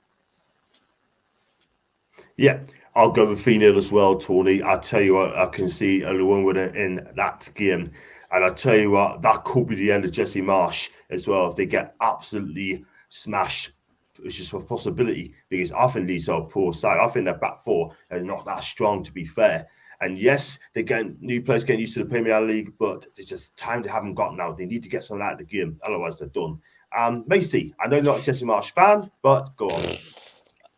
Yeah, I'll go with 3-0 as well, Tony. I tell you what, I can see a win winner in that game. And I tell you what, that could be the end of Jesse Marsh as well if they get absolutely smashed, which is a possibility because I think Leeds are a poor side. I think their back four are not that strong, to be fair. And yes, they're getting new players getting used to the Premier League, but it's just time they haven't got now. They need to get something out of the game, otherwise they're done. Macy, I know you're not a Jesse Marsh fan, but go on.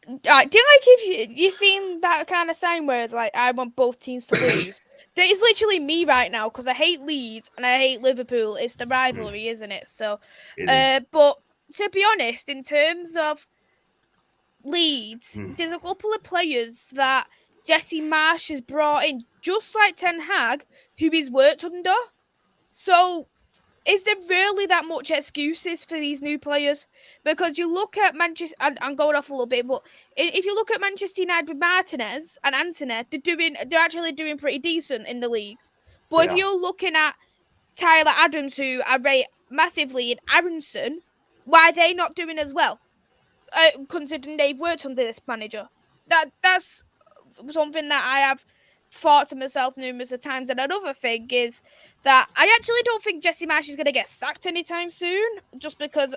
Do you like if you seen that kind of sign where it's like I want both teams to lose? That is literally me right now because I hate Leeds and I hate Liverpool. It's the rivalry, isn't it? So, It is. but to be honest, in terms of Leeds, there's a couple of players that Jesse Marsh has brought in, just like Ten Hag, who he's worked under. So, is there really that much excuses for these new players? Because you look at Manchester, I'm going off a little bit, but if you look at Manchester United with Martinez and Antony, they're actually doing pretty decent in the league. But if you're looking at Tyler Adams, who I rate massively, and Aronson, why are they not doing as well? Considering they've worked under this manager, that's something that I have thought to myself numerous of times. And another thing is that I actually don't think Jesse Marsh is going to get sacked anytime soon, just because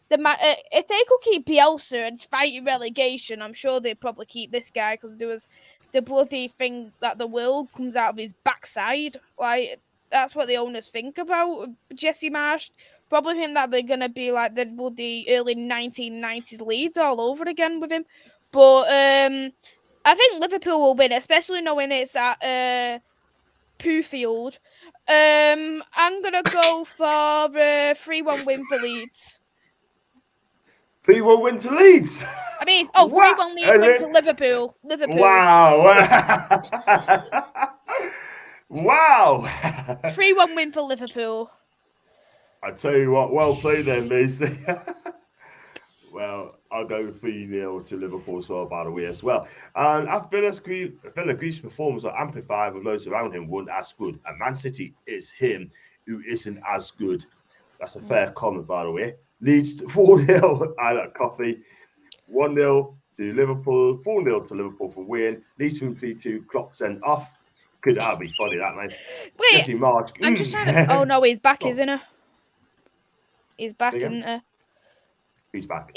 if they could keep Bielsa and fight relegation, I'm sure they'd probably keep this guy, because there was the bloody thing that the will comes out of his backside. Like, that's what the owners think about Jesse Marsh. Probably think that they're going to be like the bloody early 1990s Leeds all over again with him. But I think Liverpool will win, especially knowing it's at Poofield. I'm going to go for a 3-1 win for Leeds. 3-1 win to Leeds. I mean, 3-1 win to Liverpool. Wow. Wow. 3-1 win for Liverpool. I tell you what, well played then, Macy. Well, I'll go 3-0 to Liverpool as well, by the way, as well. And I feel Greece's performance are amplified with those around him weren't as good. And Man City is him who isn't as good. That's a fair comment, by the way. Leeds 4-0. I like coffee. 1-0 to Liverpool. 4-0 to Liverpool for win. Leeds 3-2. Klopp sent off. Could that be funny, that, man? Wait, Jesse Marsh. I'm just trying to... Oh, no, he's back, isn't he? He's back, isn't he? He's back.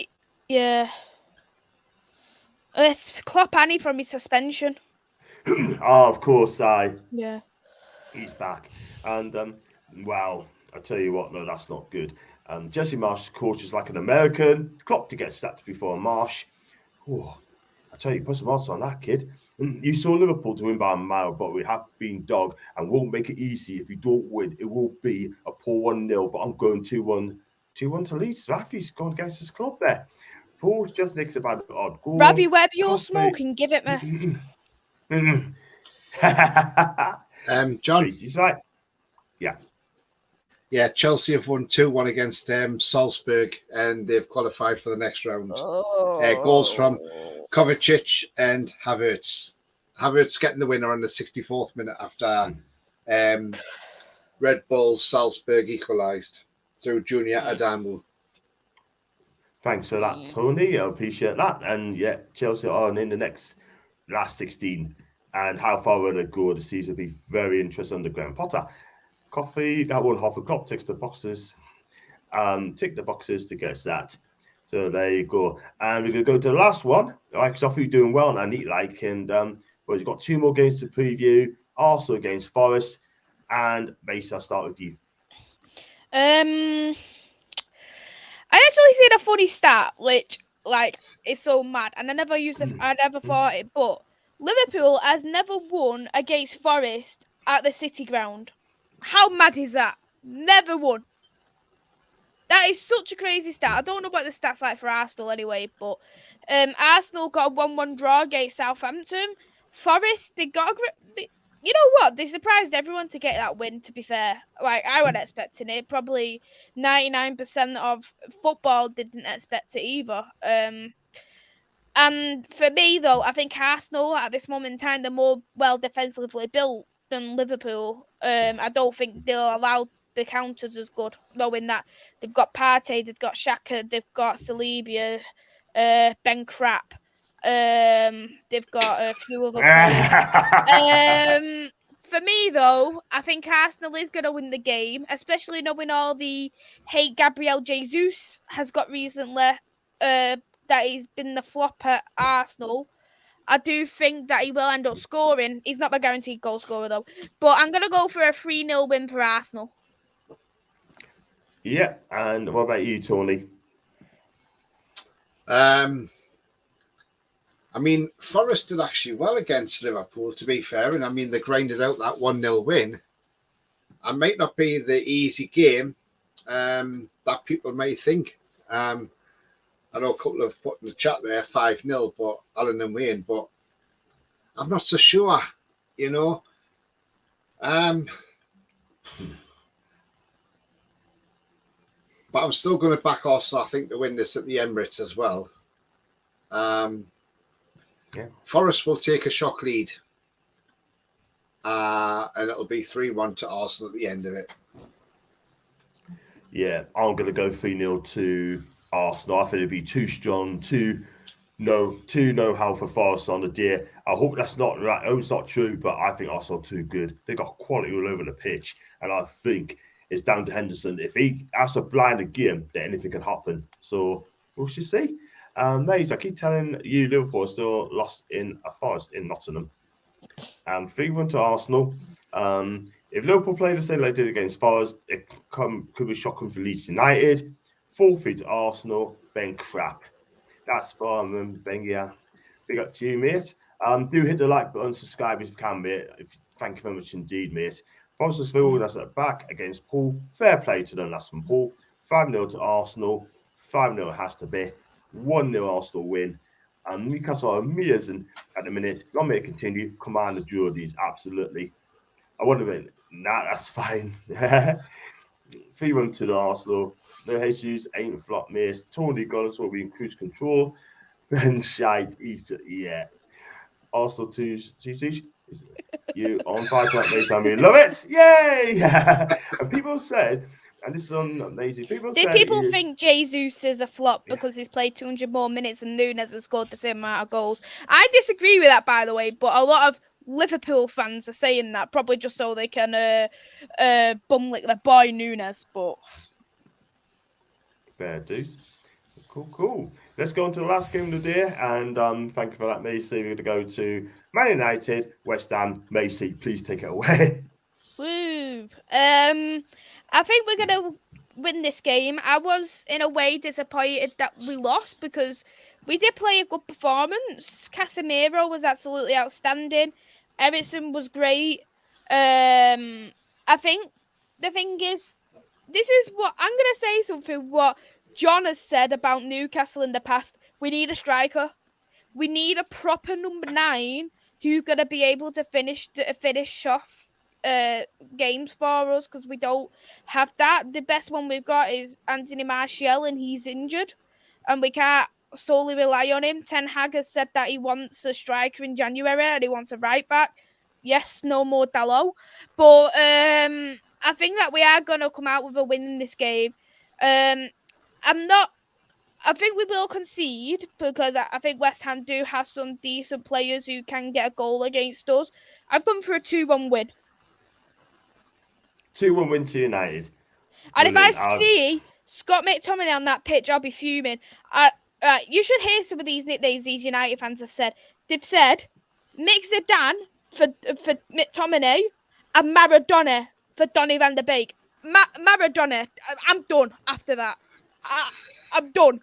Yeah. It's Klopp Annie from his suspension. Oh, of course, Yeah. he's back. And, well, I tell you what, no, that's not good. Jesse Marsh coaches like an American. Klopp to get sacked before Marsh. Oh, I tell you, put some odds on that, kid. You saw Liverpool to win by a mile, but we have been dog and won't make it easy. If you don't win, it will be a poor 1-0, but I'm going 2-1 to Leeds. Rafi's going against his club there. Paul's just nicks about the odd goal. Ravi, wherever you're smoking, give it me. John. He's right. Yeah. Yeah, Chelsea have won 2-1 against Salzburg, and they've qualified for the next round. Goals from Kovacic and Havertz. Havertz getting the winner on the 64th minute after Red Bull Salzburg equalised through Junior Adamu. Thanks for that, Tony. I appreciate that. And yeah, Chelsea are in the last 16. And how far will they go this season will be very interesting under Graham Potter. Coffee, that one Hopper Klopp ticks the boxes. Tick the boxes to get that. So there you go. And we're going to go to the last one. All right, because I feel you're doing well and I need like. And well, you've got 2 more games to preview. Arsenal against Forest. And Mace, I'll start with you. I actually seen a funny stat, which it's so mad, and I never I never thought it, but Liverpool has never won against Forest at the City ground. How mad is that? Never won. That is such a crazy stat. I don't know what the stats like for Arsenal anyway, but Arsenal got a 1-1 draw against Southampton. Forest, they got you know what? They surprised everyone to get that win, to be fair. Like, I wasn't expecting it. Probably 99% of football didn't expect it either. And for me, though, I think Arsenal, at this moment in time, they're more well defensively built than Liverpool. I don't think they'll allow the counters as good, knowing that they've got Partey, they've got Xhaka, they've got Saliba, Ben Crap. They've got a few other players. For me, though, I think Arsenal is going to win the game, especially knowing all the hate Gabriel Jesus has got recently, that he's been the flop at Arsenal. I do think that he will end up scoring. He's not my guaranteed goal scorer, though. But I'm going to go for a 3-0 win for Arsenal. Yeah, and what about you, Tony? I mean, Forest did actually well against Liverpool, to be fair. And I mean, they grinded out that 1-0 win. It might not be the easy game that people may think. I know a couple have put in the chat there 5-0, but Alan and Wayne, but I'm not so sure, you know. But I'm still going to back Arsenal, I think, to win this at the Emirates as well. Forest will take a shock lead. And it'll be 3-1 to Arsenal at the end of it. Yeah, I'm going to go 3-0 to Arsenal. I think it'll be too strong, too know-how for Forest on the day. I hope that's not right. I hope it's not true, but I think Arsenal are too good. They got quality all over the pitch, and I think it's down to Henderson. If he has to blind a game, then anything can happen. So we'll just see. Mays, I keep telling you, Liverpool are still lost in a Forest in Nottingham. 3-1 to Arsenal. If Liverpool play the same like they did against Forest, it could be shocking for Leeds United. 4-3 to Arsenal. Ben crap. That's from Bengia. Big up to you, mate. Do hit the like button, subscribe if you can, mate. Thank you very much indeed, mate. Forest Field, that's at the back against Paul. Fair play to them, that's from Paul. 5-0 to Arsenal. 5-0 has to be. 1-0 Arsenal win. And Newcastle are amazing at the minute. Want me to continue? Command the Geordies, absolutely. I want to win. Nah, that's fine. 3-1 to the Arsenal. No Jesus, ain't flop miss. Tony Gollins will be in cruise control. Ben Shite, yeah. Arsenal 2 you on fire tonight, mate. I mean, love it. Yay! And people said, and this is amazing. People think Jesus is a flop because he's played 200 more minutes than Nunes has scored the same amount of goals? I disagree with that, by the way, but a lot of Liverpool fans are saying that probably just so they can bum lick their boy Nunes, but fair dues. Cool. Let's go on to the last game of the day, and thank you for that, Macy. We're going to go to Man United, West Ham. Macy, please take it away. Woo! I think we're going to win this game. I was, in a way, disappointed that we lost because we did play a good performance. Casemiro was absolutely outstanding. Everton was great. I think the thing is, this is what I'm going to say something what John has said about Newcastle in the past. We need a striker. We need a proper number 9 who's going to be able to finish off games for us because we don't have that. The best one we've got is Anthony Martial, and he's injured, and we can't solely rely on him. Ten Hag has said that he wants a striker in January and he wants a right back. Yes, no more Dalot, but I think that we are going to come out with a win in this game. I think we will concede because I think West Ham do have some decent players who can get a goal against us. I've gone for a 2-1 win. 2-1 win to United. And brilliant. If I see Scott McTominay on that pitch, I'll be fuming. You should hear some of these nicknames these United fans have said. They've said, Mick Zidane for McTominay and Maradona for Donny van der Beek. Maradona, I'm done after that. I'm done.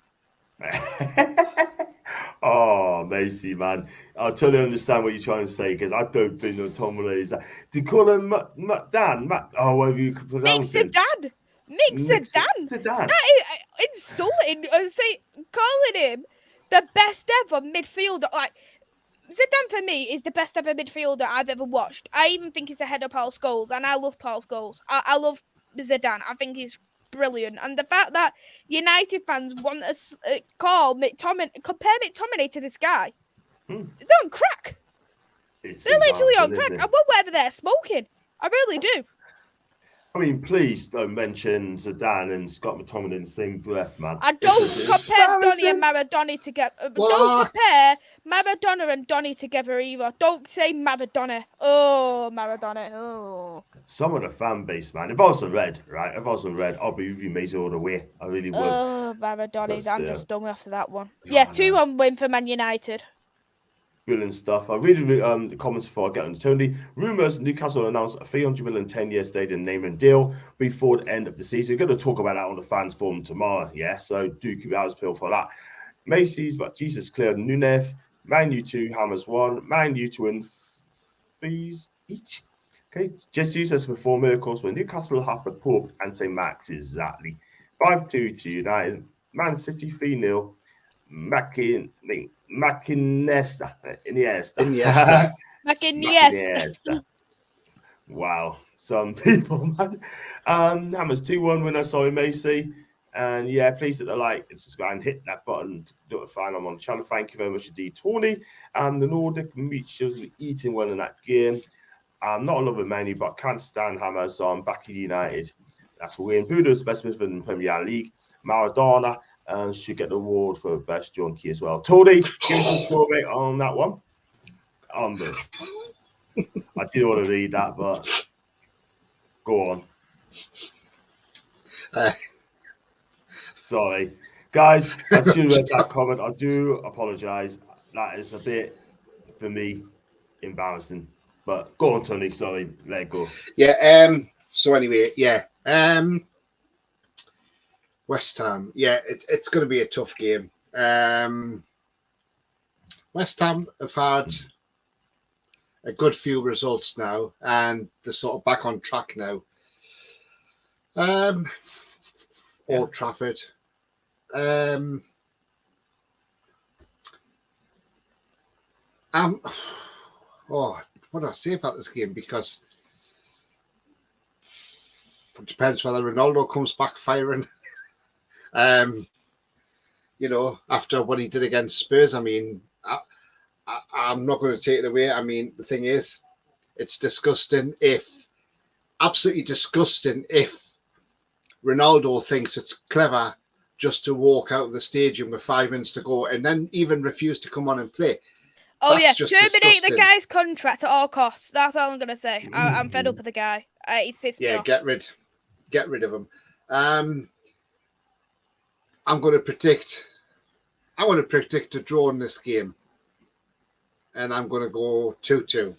Oh, Macy, man. I totally understand what you're trying to say because I don't think McTominay is that. Do you call him Dan? Whatever you pronounce it. Mick Zidane. That is insulting. Calling him the best ever midfielder. Like, Zidane for me is the best ever midfielder I've ever watched. I even think he's ahead of Paul Scholes, and I love Paul Scholes. I love Zidane. I think he's brilliant. And the fact that United fans want to compare McTominay to this guy, they're on crack. They're literally on crack. I want whatever they're smoking. I really do. I mean, please don't mention Zidane and Scott McTominay in the same breath, man. I don't compare Donny and Maradona together. Don't compare Maradona and Donny together either. Don't say Maradona. Oh, Maradona. Oh. Some of the fan base, man. If I was a Red, right? If I was a Red, I'll be with you, Mason, all the way. I really would. Oh, Maradona. I'm just done after that one. Yeah, 2-1 win for Man United. Brilliant stuff. I read the comments before I get on to Tony. Rumours Newcastle announced a $300 million 10-year stadium name and deal before the end of the season. We're going to talk about that on the fans forum tomorrow, yeah? So do keep your eyes peeled for that. Macy's, but Jesus cleared Nunes. Man U 2, Hammers 1. Man U to win fees each. Okay, Jesus says before miracles when Newcastle have the pub and St. Max exactly. 5-2 to United. Man City 3-0. Iniesta. Iniesta. Wow, some people, man. Hammers 2-1 winner, sorry, Macy. And yeah, please hit the like and subscribe and hit that button to notify I'm on the channel. Thank you very much indeed, Tony. The Nordic meat shows me eating well in that game. I'm not a lover of Manu, but I can't stand Hammer, so I'm back in United. That's for Wayne Budo's best midfielder in the Premier League. Maradona should get the award for best junkie as well. Tony, give us a score rate on that one. I didn't want to read that, but go on. Sorry. Guys, I should have read that comment. I do apologise. That is a bit, for me, embarrassing. But go on, Tony. Sorry, let it go. Yeah. So anyway, yeah. West Ham. Yeah, it's going to be a tough game. West Ham have had a good few results now, and they're sort of back on track now. Old Trafford. What do I say about this game? Because it depends whether Ronaldo comes back firing. After what he did against Spurs, I mean, I'm not going to take it away. I mean, the thing is, it's absolutely disgusting if Ronaldo thinks it's clever just to walk out of the stadium with 5 minutes to go and then even refuse to come on and play. Oh, yeah, terminate the guy's contract at all costs. That's all I'm going to say. I'm fed up with the guy. He's pissed me off. Yeah, get rid of him. I'm going to predict a draw in this game. And I'm going to go 2-2.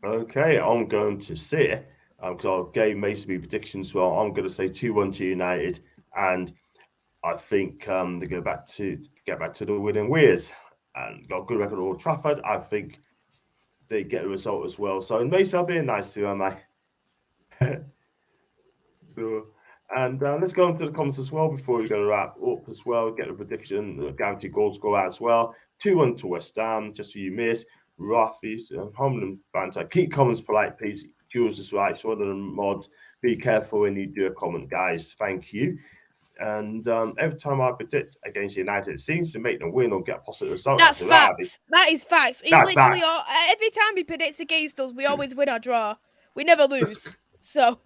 Okay, I'm going to say, because I gave Mason predictions, well, I'm going to say 2-1 to United. And I think they get back to the winning ways. And got a good record at Old Trafford. I think they get a result as well. So, Mason, I'll be nice to you, am I? Let's go into the comments as well before we're going to wrap up as well. Get the prediction, the guaranteed goal score out as well. 2-1 to West Ham, just for you, miss. Rafi's, Homeland banter. Keep comments polite, please. Jules is right. So, one of the mods, be careful when you do a comment, guys. Thank you. And every time I predict against United, it seems to make them win or get positive results. That's facts. That is facts. Every time he predicts against us, we always win or draw. We never lose. So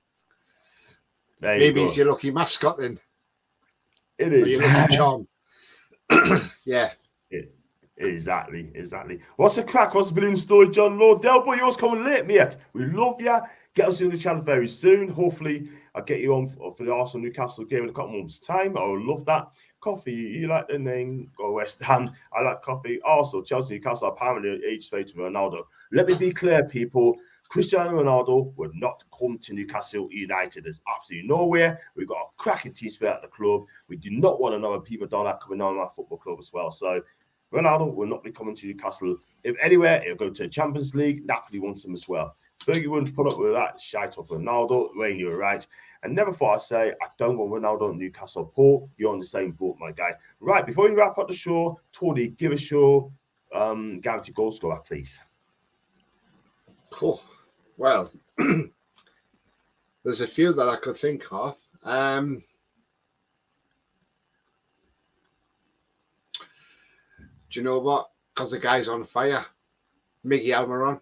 maybe he's your lucky mascot then. It is. Or your lucky charm. Yeah. Exactly. What's the crack? What's the balloon story, John Lord? Delboy, you always coming late, mate. We love you. Get us on the channel very soon. Hopefully, I'll get you on for the Arsenal Newcastle game in a couple months' time. I would love that. Coffee, you like the name? Go West Ham. I like coffee. Arsenal, Chelsea, Newcastle, apparently age straight to Ronaldo. Let me be clear, people. Cristiano Ronaldo would not come to Newcastle United. There's absolutely nowhere. We've got a cracking team spirit at the club. We do not want another people done that coming on our football club as well. So Ronaldo will not be coming to Newcastle. If anywhere, it'll go to the Champions League. Napoli wants him as well. Fergie wouldn't put up with that shite off Ronaldo. Wayne, you were right. And never thought I'd say I don't want Ronaldo in Newcastle. Paul, you're on the same boat, my guy. Right, before we wrap up the show, Tony, give us your guaranteed goal scorer, please. Cool. Well, there's a few that I could think of. Do you know what? Because the guy's on fire. Miggy Almiron.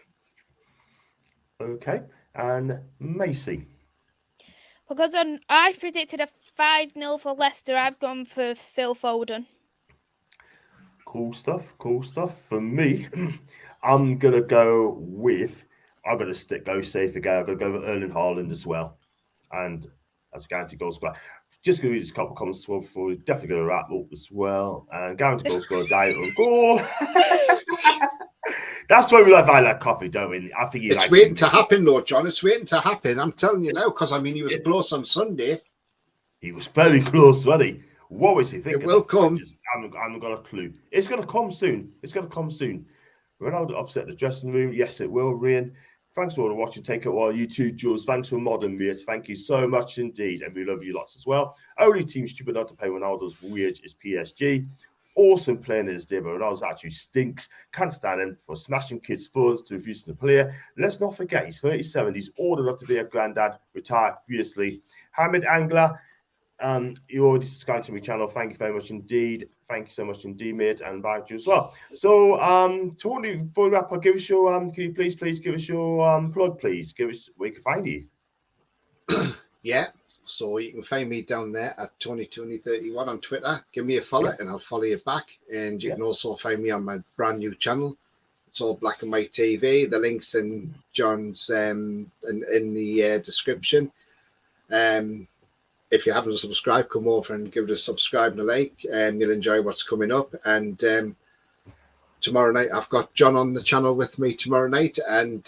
Okay. And Macy. Because I predicted a 5-0 for Leicester, I've gone for Phil Foden. Cool stuff. For me, I'm going to go safe again. I'm going to go with Erling Haaland as well. And as a guaranteed goal scorer. Just going to read just a couple of comments as well before we're definitely going to wrap up as well. And guaranteed goal scorer, diet on goal. That's why we like coffee, don't we? I think it's waiting to happen, though, John. It's waiting to happen. I'm telling you now, because I mean, he was close on Sunday. He was very close, wasn't he? What was he thinking? It will come. haven't got a clue. It's going to come soon. Ronaldo upset the dressing room. Yes, it will, Rian. Thanks for all watching. Take it all. You too, Jules. Thanks for modern mates. Thank you so much indeed. And we love you lots as well. Only team stupid not to pay Ronaldo's wage is PSG. Awesome playing in his day, but Ronaldo's actually stinks. Can't stand him for smashing kids' phones to refusing to play. Let's not forget, he's 37. He's old enough to be a granddad. Retire, obviously. Hamid Angler, you already subscribed to my channel. Thank you very much indeed. Thank you so much indeed, mate, and bye to you as well. So, Tony, before we wrap up, give us your can you please give us your plug, please? Give us where you can find you. Yeah. So you can find me down there at TonyTony31 on Twitter. Give me a follow and I'll follow you back. And you can also find me on my brand new channel. It's all Black and White TV. The link's in John's in the description. If you haven't subscribed, come over and give it a subscribe and a like. You'll enjoy what's coming up. And tomorrow night, I've got John on the channel with me tomorrow night. And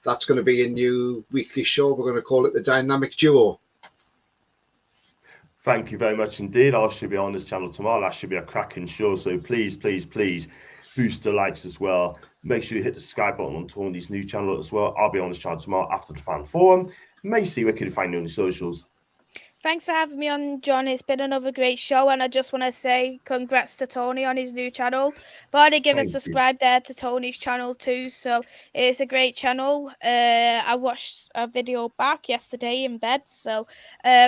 that's going to be a new weekly show. We're going to call it the Dynamic Duo. Thank you very much indeed. I should be on this channel tomorrow. That should be a cracking show. So please boost the likes as well. Make sure you hit the subscribe button on Tony's new channel as well. I'll be on this channel tomorrow after the fan forum. Macy, where can you find you on the socials? Thanks for having me on, John. It's been another great show, and I just want to say congrats to Tony on his new channel. But I did give a subscribe there to Tony's channel too, so it's a great channel. I watched a video back yesterday in bed, so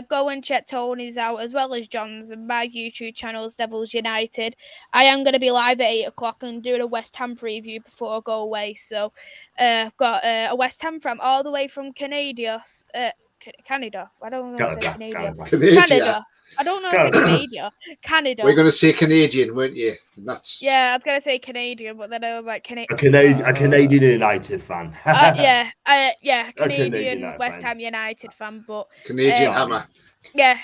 go and check Tony's out as well as John's and my YouTube channel's Devils United. I am going to be live at 8 o'clock and doing a West Ham preview before I go away. So I've got a West Ham fan all the way from Canada. I don't know. Canada. I don't know. If Canada. Canada. We're going to say Canadian, weren't you? That's yeah. I was going to say Canadian, but then I was like a Canadian United fan. Canadian West Ham United fan, but Canadian Hammer. Yeah,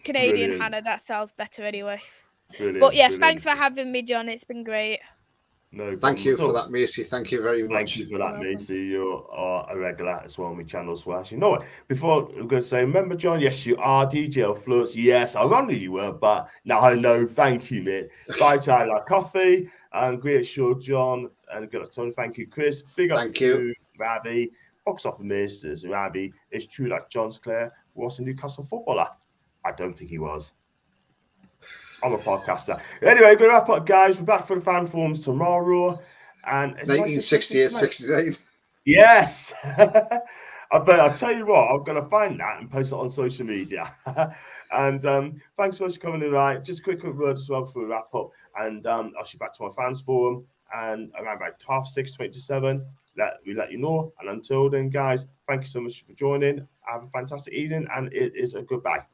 Canadian Hannah. That sounds better anyway. But yeah, thanks for having me, John. It's been great. No, thank you for that, Macy. Thank you very much. Thank you for that, Macy. You are a regular as well on my channel as well. Actually, you know what? Before I'm going to say, remember, John, yes, you are DJ Floats. Yes, I wondered you were, but now I know. Thank you, mate. Bye, Chai Like Coffee. And great show, John. And good Tony. Thank you, Chris. Big up to Ravi. Box office misses. Ravi. It's true that John Sinclair was a Newcastle footballer. I don't think he was. I'm a podcaster. Anyway, we're going to wrap up, guys. We're back for the fan forums tomorrow. And 1968, 69. Yes. I'll tell you what, I'm going to find that and post it on social media. And thanks so much for coming in. Right, just a quick word as well before we wrap up. And I'll shoot back to my fans forum. And around about 6:30, 20 to 7, we let you know. And until then, guys, thank you so much for joining. Have a fantastic evening. And it is a goodbye.